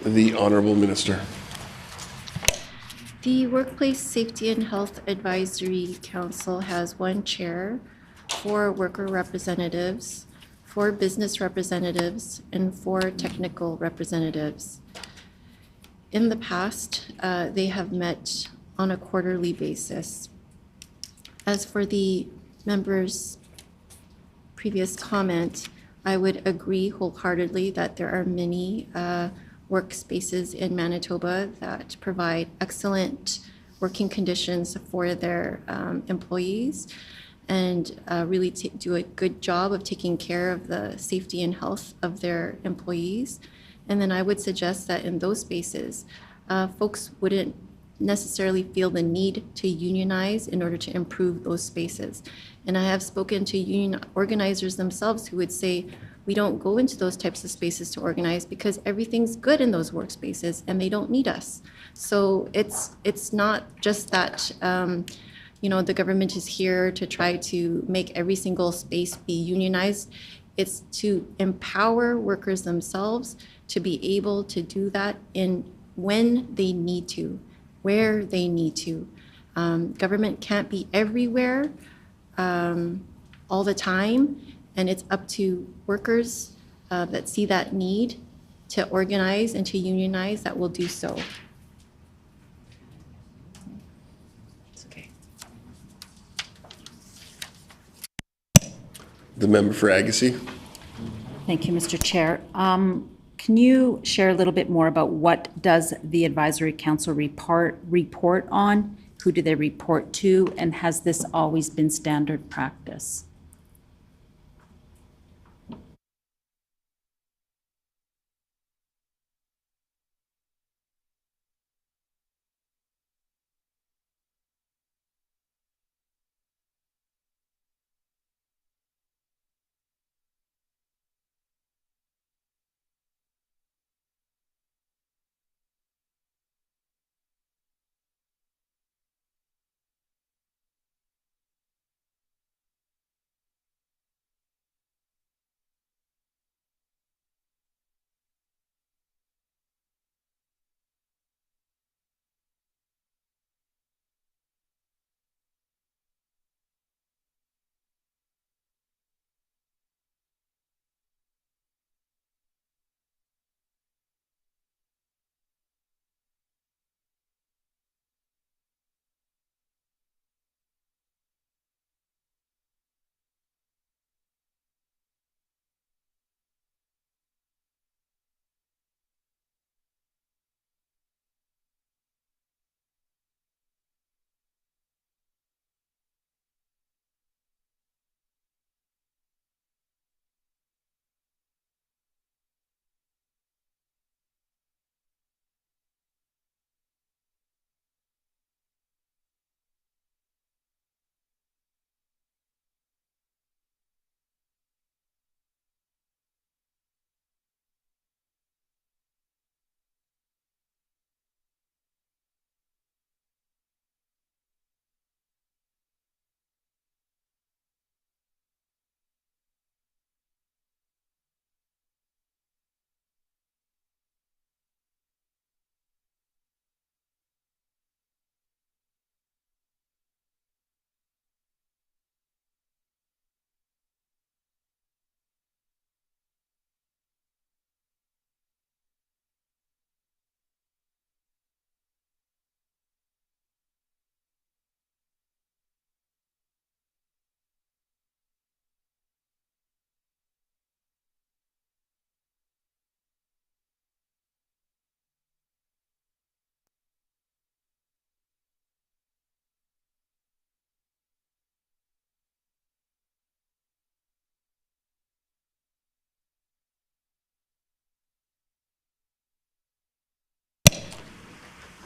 The Honorable Minister. The Workplace Safety and Health Advisory Council has one chair, 4 worker representatives, 4 business representatives, and 4 technical representatives. In the past, they have met on a quarterly basis. As for the members' previous comment, I would agree wholeheartedly that there are many workspaces in Manitoba that provide excellent working conditions for their employees and really do a good job of taking care of the safety and health of their employees. And then I would suggest that in those spaces, folks wouldn't necessarily feel the need to unionize in order to improve those spaces. And I have spoken to union organizers themselves who would say, we don't go into those types of spaces to organize because everything's good in those workspaces and they don't need us. So it's not just that, the government is here to try to make every single space be unionized. It's to empower workers themselves to be able to do that when they need to, where they need to. Government can't be everywhere all the time, and it's up to workers that see that need to organize and to unionize that will do so. It's okay. The member for Agassiz. Thank you, Mr. Chair. Can you share a little bit more about what does the advisory council report on? Who do they report to? And has this always been standard practice?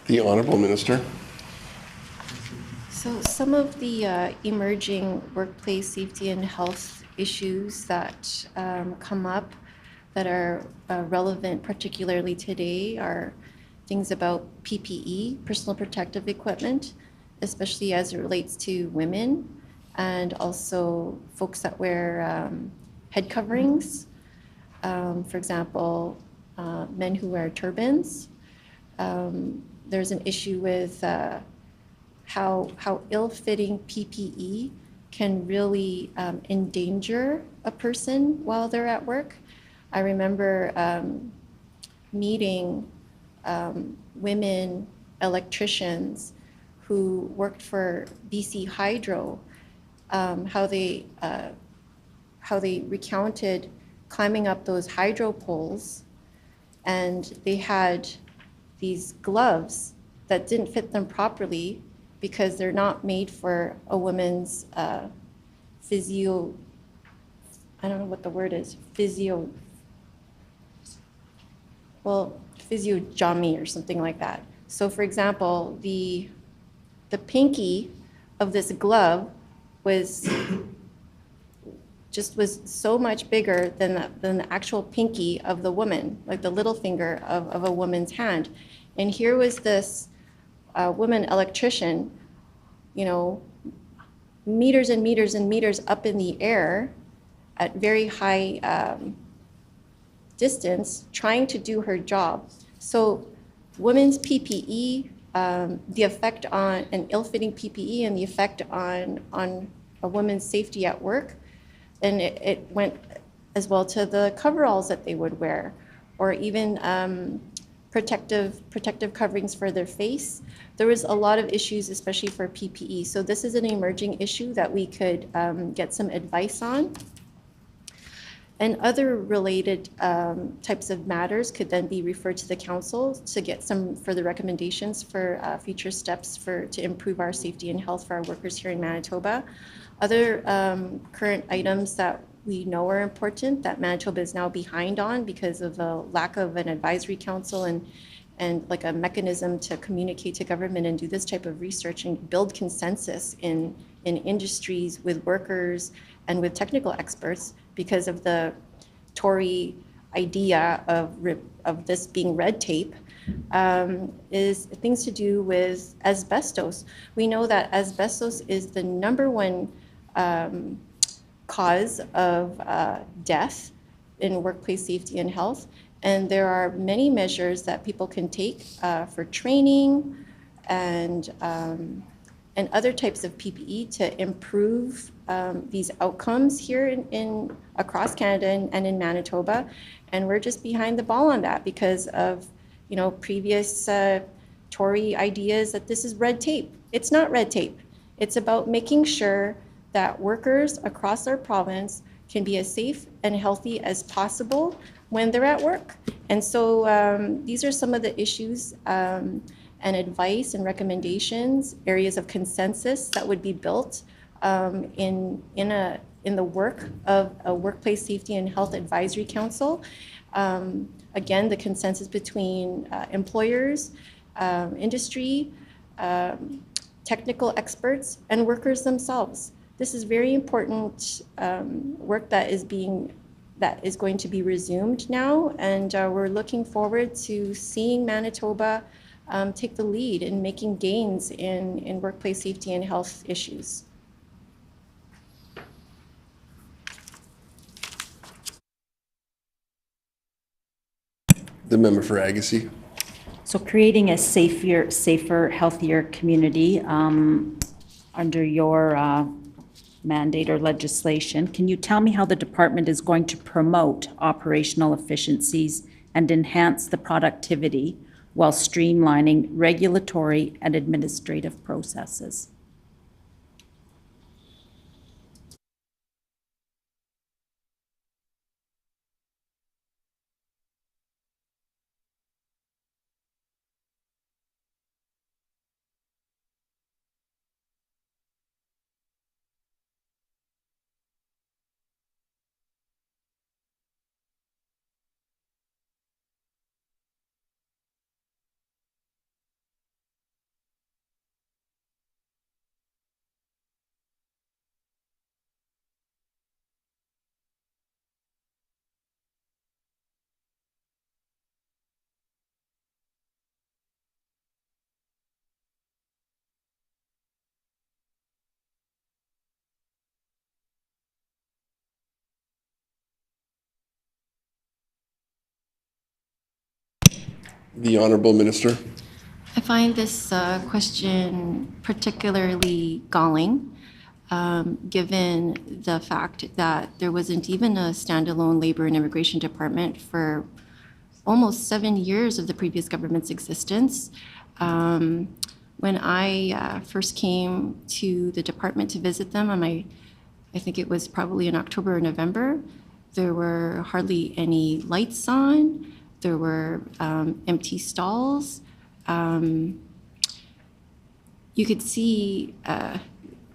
The Honorable Minister. So some of the emerging workplace safety and health issues that come up that are relevant particularly today are things about PPE, personal protective equipment, especially as it relates to women, and also folks that wear head coverings. For example, men who wear turbans. There's an issue with how ill-fitting PPE can really endanger a person while they're at work. I remember meeting women electricians who worked for BC Hydro, how they recounted climbing up those hydro poles, and they had these gloves that didn't fit them properly because they're not made for a woman's physio, I don't know what the word is, physiojomy or something like that. So for example, the pinky of this glove was so much bigger than the actual pinky of the woman, like the little finger of a woman's hand. And here was this woman electrician, meters and meters and meters up in the air at very high distance, trying to do her job. So women's PPE, the effect on an ill-fitting PPE and the effect on a woman's safety at work, and it went as well to the coveralls that they would wear, or even protective coverings for their face. There was a lot of issues, especially for PPE. So this is an emerging issue that we could get some advice on. And other related types of matters could then be referred to the council to get some further recommendations for future steps to improve our safety and health for our workers here in Manitoba. Other current items that we know are important that Manitoba is now behind on because of the lack of an advisory council and like a mechanism to communicate to government and do this type of research and build consensus in industries with workers and with technical experts because of the Tory idea of this being red tape, is things to do with asbestos. We know that asbestos is the #1 cause of death in workplace safety and health. And there are many measures that people can take for training and other types of PPE to improve these outcomes here across Canada and in Manitoba. And we're just behind the ball on that because of previous Tory ideas that this is red tape. It's not red tape. It's about making sure that workers across our province can be as safe and healthy as possible when they're at work. And so these are some of the issues and advice and recommendations, areas of consensus that would be built in the work of a Workplace Safety and Health Advisory Council. Again, the consensus between employers, industry, technical experts, and workers themselves. This is very important work that is going to be resumed now, and we're looking forward to seeing Manitoba take the lead in making gains in workplace safety and health issues. The member for Agassiz. So creating a safer, healthier community under your mandate or legislation. Can you tell me how the department is going to promote operational efficiencies and enhance the productivity while streamlining regulatory and administrative processes? The Honorable Minister. I find this question particularly galling, given the fact that there wasn't even a standalone Labor and Immigration Department for almost 7 years of the previous government's existence. When I first came to the department to visit them, I think it was probably in October or November, there were hardly any lights on. There were empty stalls. You could see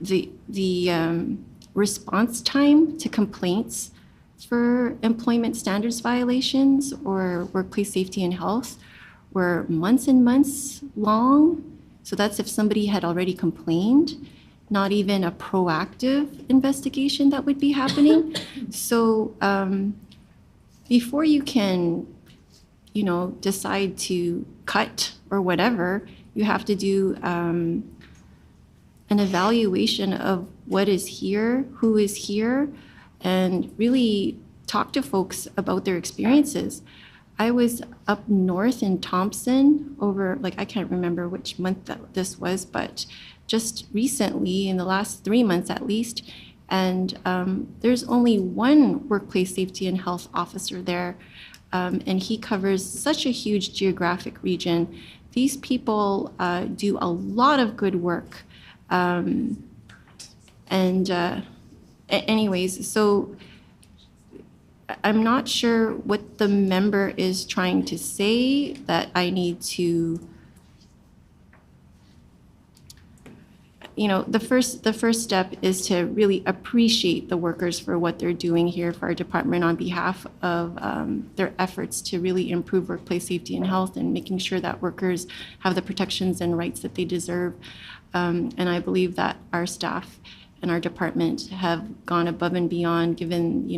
the response time to complaints for employment standards violations or workplace safety and health were months and months long. So that's if somebody had already complained, not even a proactive investigation that would be happening. So before you can, decide to cut or whatever, you have to do an evaluation of what is here, who is here, and really talk to folks about their experiences. I was up north in Thompson over, I can't remember which month this was, but just recently, in the last 3 months at least, and there's only one workplace safety and health officer there, and he covers such a huge geographic region. These people do a lot of good work. Anyways, so I'm not sure what the member is trying to say that I need to, the first step is to really appreciate the workers for what they're doing here for our department on behalf of their efforts to really improve workplace safety and health and making sure that workers have the protections and rights that they deserve. And I believe that our staff and our department have gone above and beyond, given,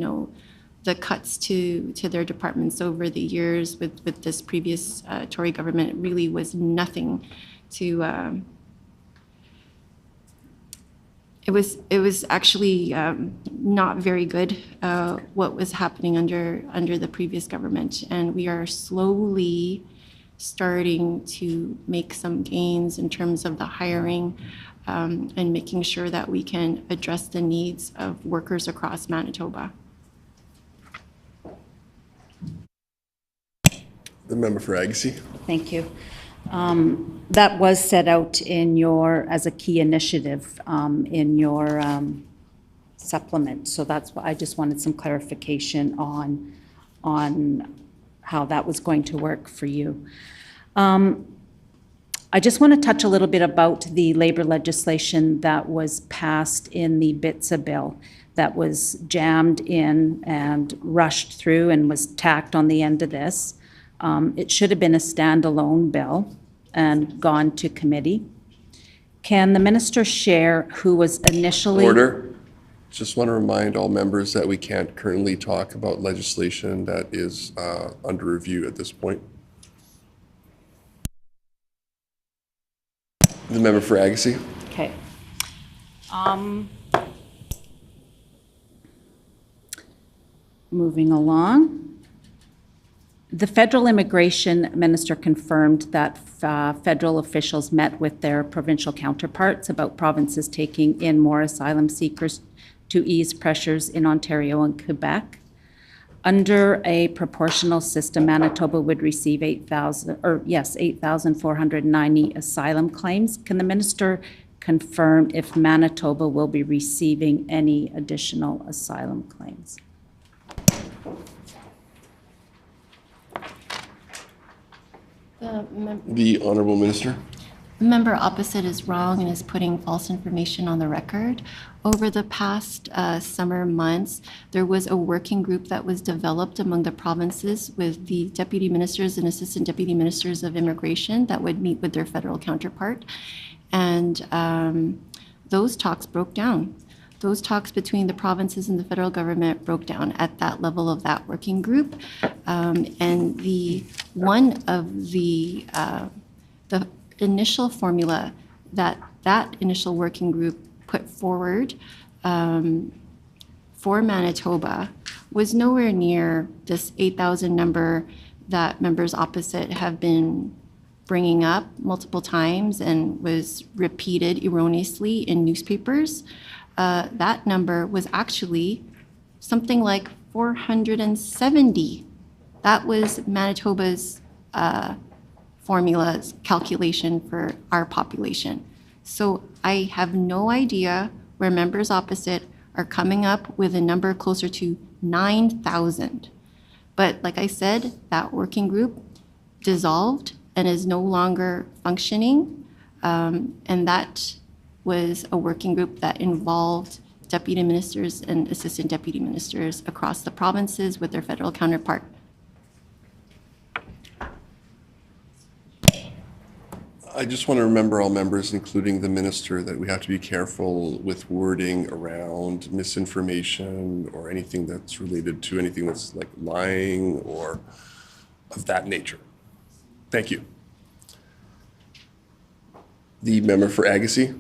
the cuts to their departments over the years with this previous Tory government. It really was nothing to, it was actually not very good what was happening under the previous government. And we are slowly starting to make some gains in terms of the hiring and making sure that we can address the needs of workers across Manitoba. The member for Agassiz. Thank you. That was set out as a key initiative in your supplement. So that's why I just wanted some clarification on how that was going to work for you. I just want to touch a little bit about the labor legislation that was passed in the BITSA bill that was jammed in and rushed through and was tacked on the end of this. It should have been a standalone bill and gone to committee. Can the minister share who was initially... Order. Just want to remind all members that we can't currently talk about legislation that is under review at this point. The member for Agassiz. Okay. Moving along. The federal immigration minister confirmed that federal officials met with their provincial counterparts about provinces taking in more asylum seekers to ease pressures in Ontario and Quebec. Under a proportional system, Manitoba would receive 8,490 asylum claims. Can the minister confirm if Manitoba will be receiving any additional asylum claims? The Honourable Minister. The member opposite is wrong and is putting false information on the record. Over the past summer months, there was a working group that was developed among the provinces with the deputy ministers and assistant deputy ministers of immigration that would meet with their federal counterpart. And those talks broke down. Those talks between the provinces and the federal government broke down at that level of that working group. And one of the initial formula that initial working group put forward for Manitoba was nowhere near this 8,000 number that members opposite have been bringing up multiple times and was repeated erroneously in newspapers, that number was actually something like 470. That was Manitoba's formula's calculation for our population. So I have no idea where members opposite are coming up with a number closer to 9,000. But like I said, that working group dissolved and is no longer functioning. And that was a working group that involved deputy ministers and assistant deputy ministers across the provinces with their federal counterpart. I just want to remember all members, including the minister, that we have to be careful with wording around misinformation or anything that's related to anything that's like lying or of that nature. Thank you. The member for Agassiz.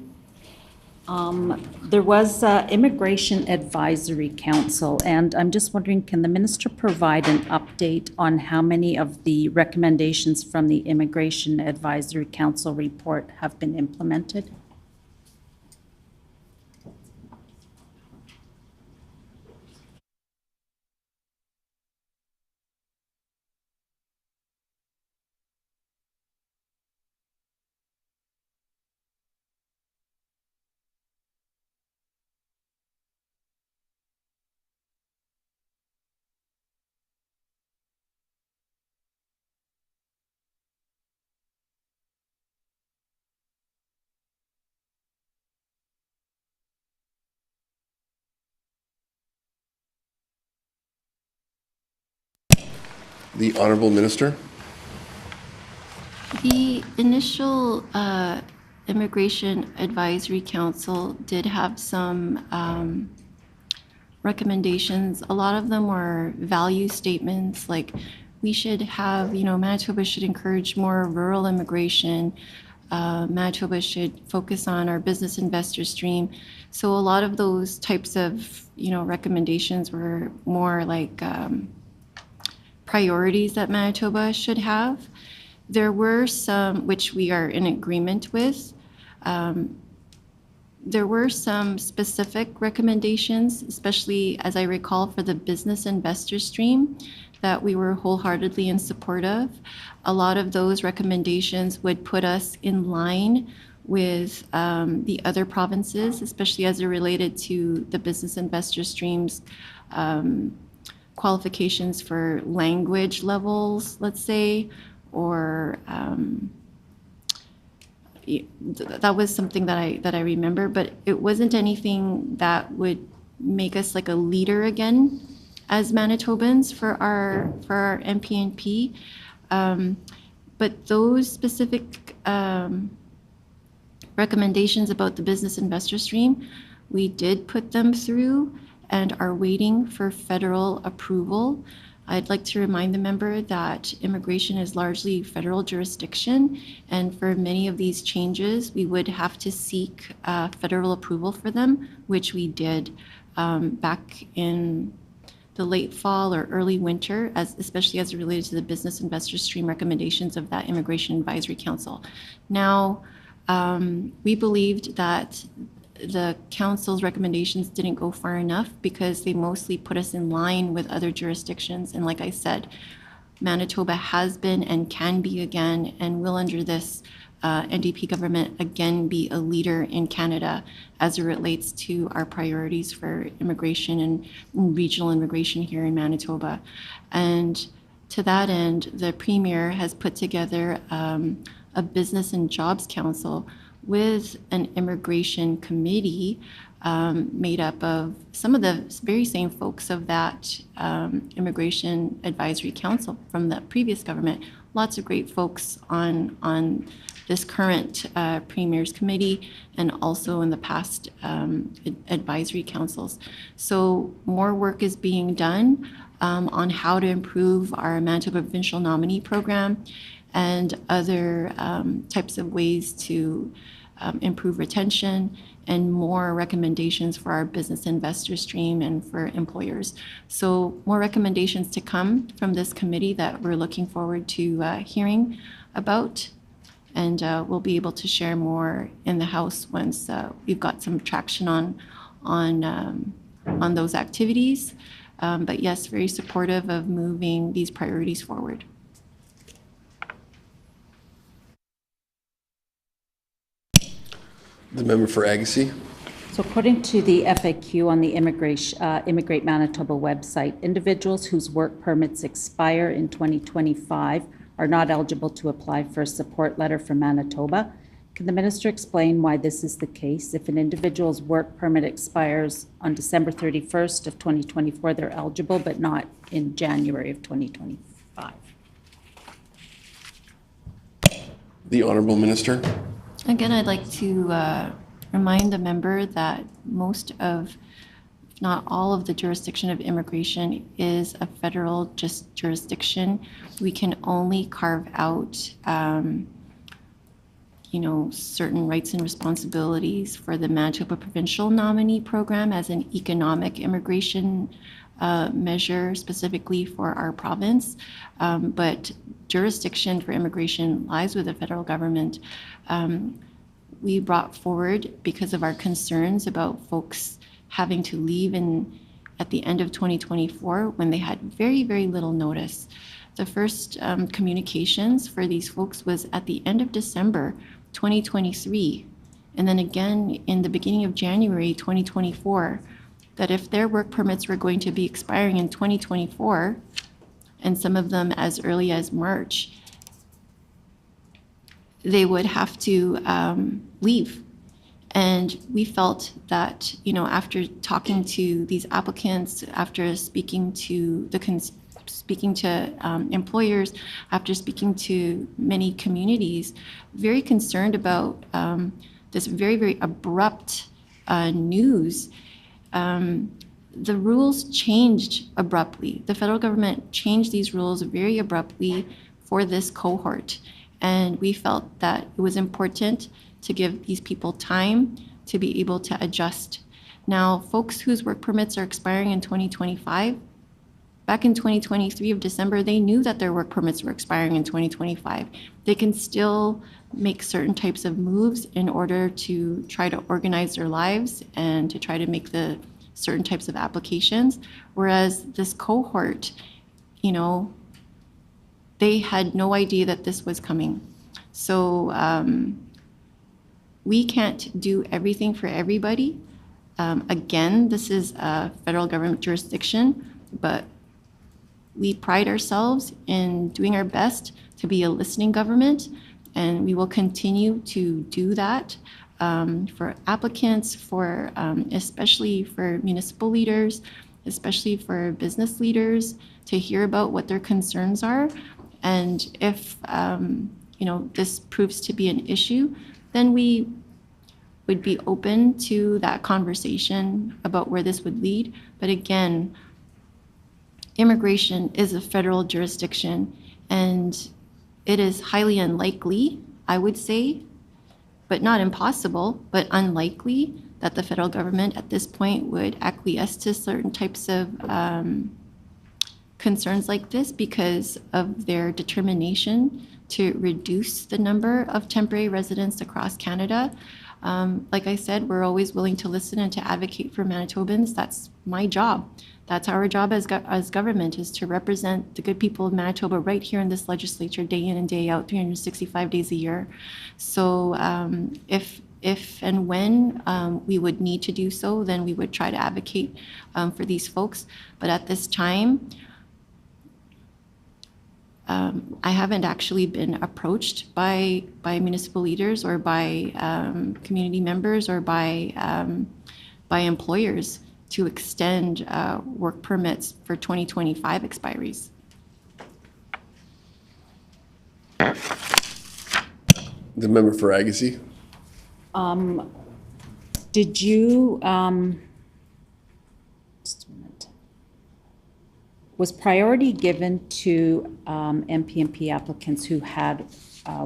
There was Immigration Advisory Council, and I'm just wondering, can the minister provide an update on how many of the recommendations from the Immigration Advisory Council report have been implemented? The Honorable Minister. The initial Immigration Advisory Council did have some recommendations. A lot of them were value statements, like we should have, Manitoba should encourage more rural immigration. Manitoba should focus on our business investor stream. So a lot of those types of, recommendations were more like priorities that Manitoba should have. There were some which we are in agreement with. There were some specific recommendations, especially as I recall for the business investor stream, that we were wholeheartedly in support of. A lot of those recommendations would put us in line with the other provinces, especially as it related to the business investor streams qualifications for language levels, let's say, or that was something that I remember, but it wasn't anything that would make us like a leader again as Manitobans for our MPNP. But those specific recommendations about the business investor stream, we did put them through and are waiting for federal approval. I'd like to remind the member that immigration is largely federal jurisdiction, and for many of these changes, we would have to seek federal approval for them, which we did back in the late fall or early winter, especially as it related to the business investor stream recommendations of that Immigration Advisory Council. Now, we believed that the council's recommendations didn't go far enough because they mostly put us in line with other jurisdictions. And like I said, Manitoba has been and can be again and will under this NDP government again be a leader in Canada as it relates to our priorities for immigration and regional immigration here in Manitoba. And to that end, the Premier has put together a Business and Jobs Council with an immigration committee made up of some of the very same folks of that Immigration Advisory Council from the previous government. Lots of great folks on this current Premier's Committee and also in the past advisory councils. So more work is being done on how to improve our Manitoba Provincial Nominee Program and other types of ways to improve retention, and more recommendations for our business investor stream and for employers. So more recommendations to come from this committee that we're looking forward to hearing about. And we'll be able to share more in the House once we've got some traction on those activities. But yes, very supportive of moving these priorities forward. The member for Agassiz. So according to the FAQ on the Immigrate Manitoba website, individuals whose work permits expire in 2025 are not eligible to apply for a support letter from Manitoba. Can the minister explain why this is the case? If an individual's work permit expires on December 31st of 2024, they're eligible, but not in January of 2025. The Honourable Minister. Again, I'd like to remind the member that most of, if not all of the jurisdiction of immigration is a federal jurisdiction. We can only carve out, certain rights and responsibilities for the Manitoba Provincial Nominee Program as an economic immigration measure specifically for our province. But jurisdiction for immigration lies with the federal government. We brought forward because of our concerns about folks having to leave at the end of 2024 when they had very, very little notice. The first communications for these folks was at the end of December 2023, and then again in the beginning of January 2024, that if their work permits were going to be expiring in 2024, and some of them as early as March, they would have to leave. And we felt that, after talking to these applicants, after speaking to employers, after speaking to many communities, very concerned about this very, very abrupt news. The rules changed abruptly. The federal government changed these rules very abruptly for this cohort. And we felt that it was important to give these people time to be able to adjust. Now, folks whose work permits are expiring in 2025, back in 2023 of December, they knew that their work permits were expiring in 2025. They can still make certain types of moves in order to try to organize their lives and to try to make the certain types of applications. Whereas this cohort, they had no idea that this was coming. So we can't do everything for everybody. Again, this is a federal government jurisdiction, but we pride ourselves in doing our best to be a listening government, and we will continue to do that for applicants, especially for municipal leaders, especially for business leaders, to hear about what their concerns are. And if this proves to be an issue, then we would be open to that conversation about where this would lead. But again, immigration is a federal jurisdiction, and it is highly unlikely, I would say, but not impossible, but unlikely that the federal government at this point would acquiesce to certain types of concerns like this because of their determination to reduce the number of temporary residents across Canada. Like I said, we're always willing to listen and to advocate for Manitobans. That's my job. That's our job as government, is to represent the good people of Manitoba right here in this legislature, day in and day out, 365 days a year. So if and when we would need to do so, then we would try to advocate for these folks. But at this time, I haven't actually been approached by municipal leaders or by community members or by employers to extend work permits for 2025 expiries. The member for Agassiz. Did you, just a minute. Was priority given to MPMP applicants who had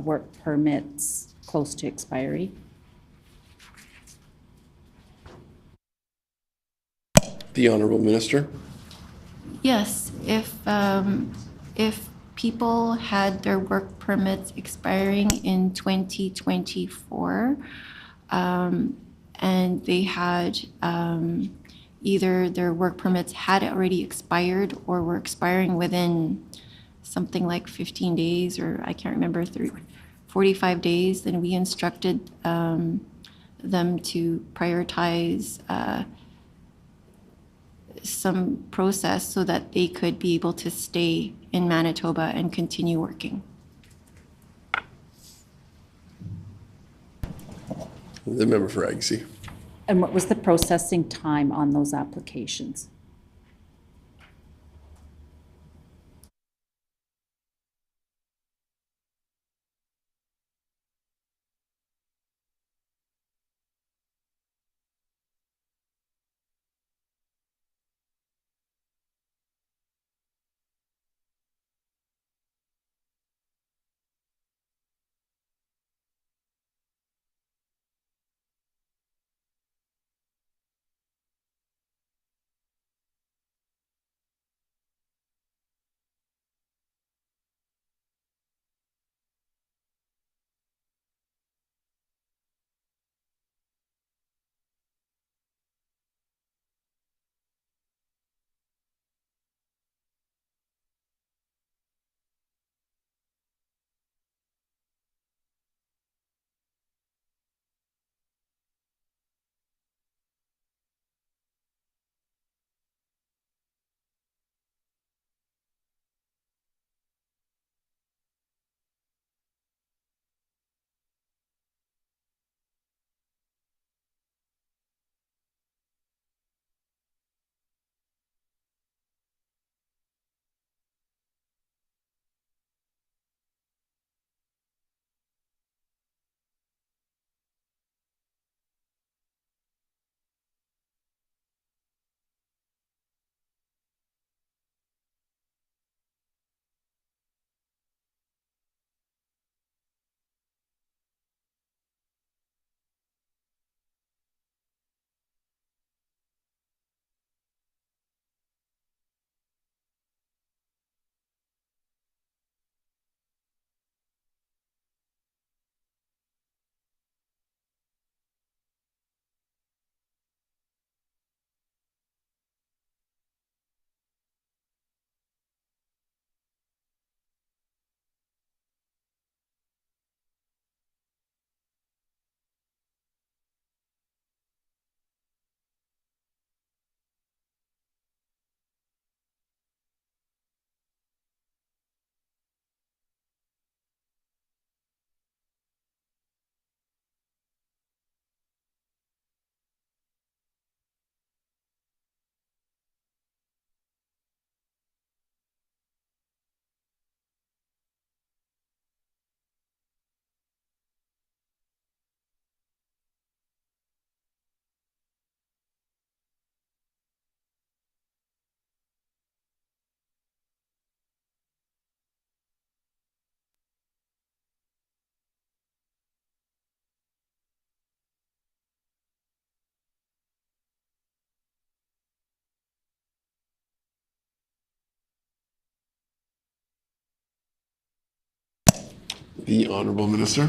work permits close to expiry? The Honorable Minister. Yes, if people had their work permits expiring in 2024, and they had either their work permits had already expired or were expiring within something like 15 days, or I can't remember, 45 days, then we instructed them to prioritize some process so that they could be able to stay in Manitoba and continue working. The member for Agassiz. And what was the processing time on those applications? The Honorable Minister.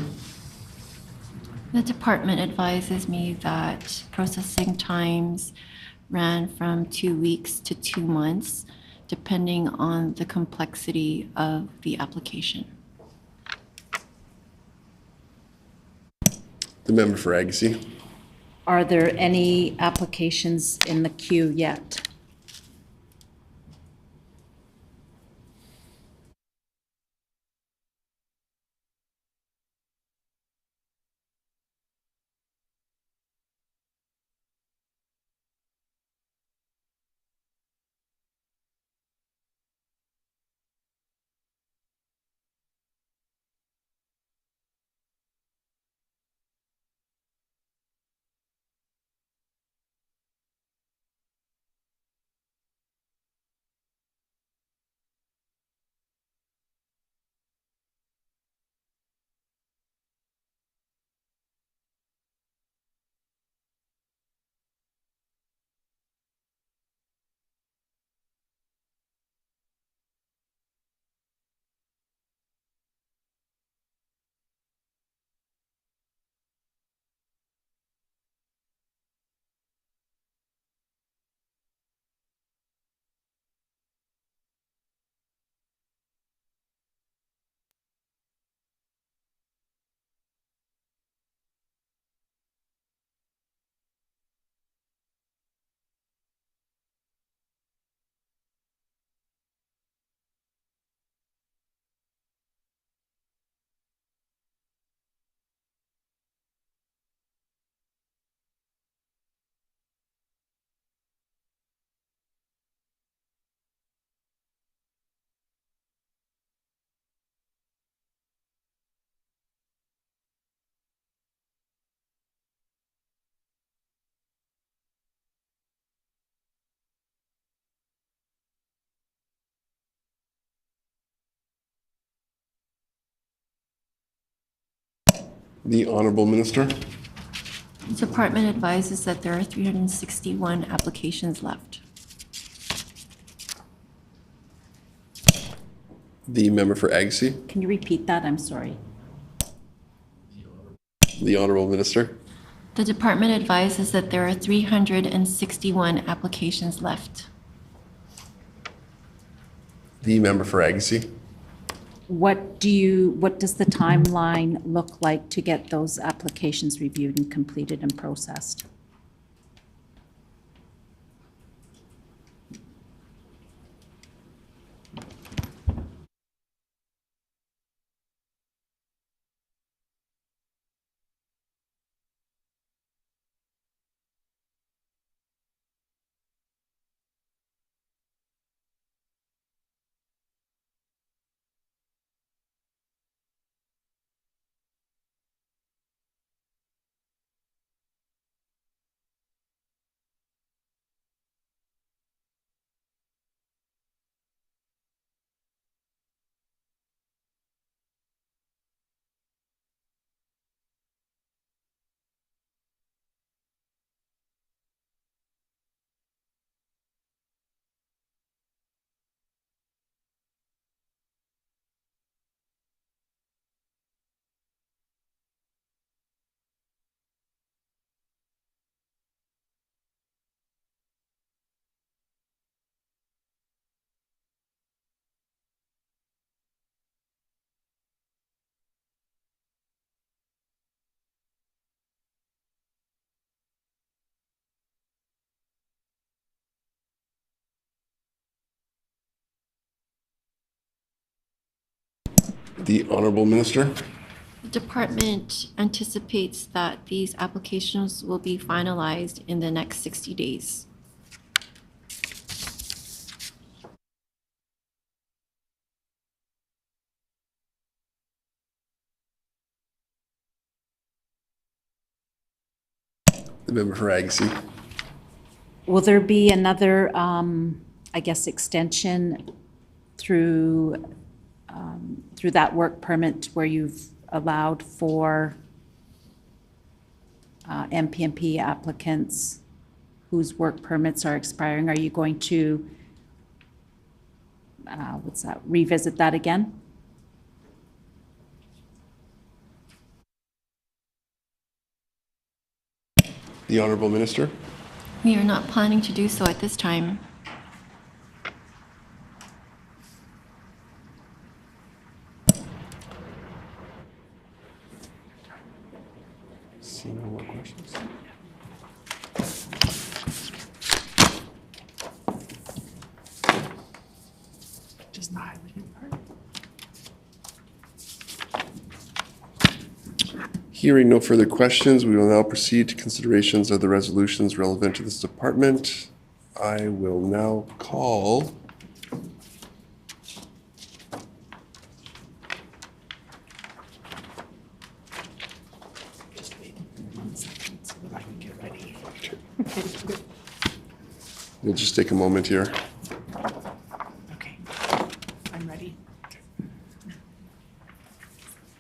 The department advises me that processing times ran from 2 weeks to 2 months, depending on the complexity of the application. The member for Agassiz. Are there any applications in the queue yet? The Honorable Minister. The department advises that there are 361 applications left. The member for Agassiz. Can you repeat that? I'm sorry. The Honorable Minister. The department advises that there are 361 applications left. The member for Agassiz. What does the timeline look like to get those applications reviewed and completed and processed? The Honorable Minister. The department anticipates that these applications will be finalized in the next 60 days. The member for Agassiz. Will there be another, I guess, extension through that work permit where you've allowed for MPMP applicants whose work permits are expiring? Are you going to, revisit that again? The Honorable Minister. We are not planning to do so at this time. Seeing no more questions. Just the highlighted part. Hearing no further questions, we will now proceed to considerations of the resolutions relevant to this department. I will now call Just wait 1 second so that I can get ready. We'll just take a moment here. Okay, I'm ready.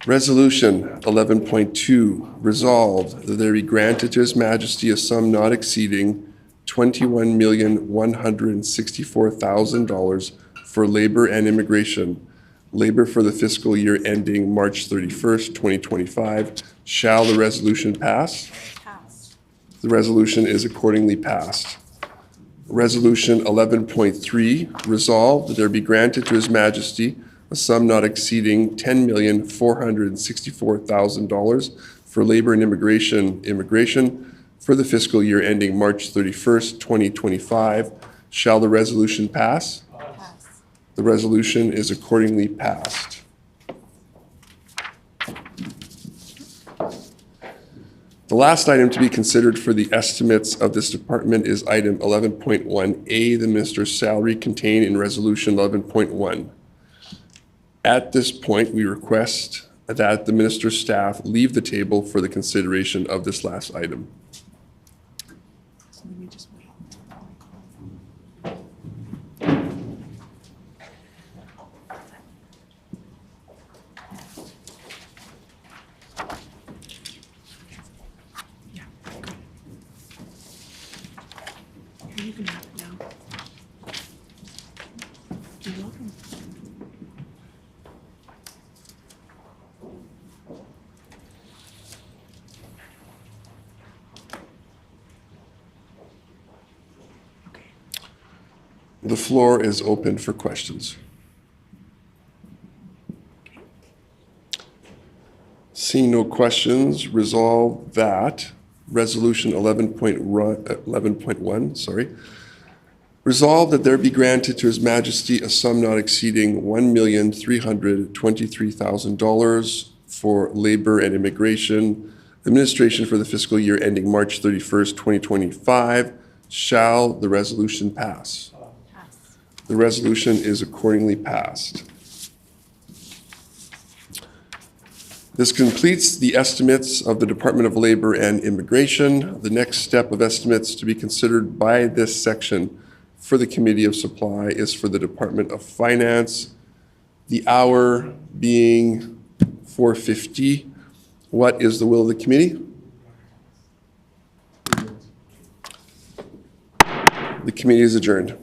Resolution 11.2, resolved that there be granted to His Majesty a sum not exceeding $21,164,000 for labor and immigration, labor for the fiscal year ending March 31st, 2025. Shall the resolution pass? Pass. The resolution is accordingly passed. Resolution 11.3, resolved that there be granted to His Majesty a sum not exceeding $10,464,000 for labor and immigration for the fiscal year ending March 31st, 2025. Shall the resolution pass? Pass. The resolution is accordingly passed. The last item to be considered for the estimates of this department is item 11.1A, the minister's salary contained in resolution 11.1. At this point, we request that the minister's staff leave the table for the consideration of this last item. So let me just wait. You can have it now. You're welcome. Okay. The floor is open for questions. Seeing no questions, resolve that Resolution 11.1, sorry. Resolve that there be granted to His Majesty a sum not exceeding $1,323,000 for labor and immigration administration for the fiscal year ending March 31st, 2025. Shall the resolution pass? The resolution is accordingly passed. This completes the estimates of the Department of Labor and Immigration. The next step of estimates to be considered by this section for the Committee of Supply is for the Department of Finance. The hour being 4:50. What is the will of the committee? The committee is adjourned.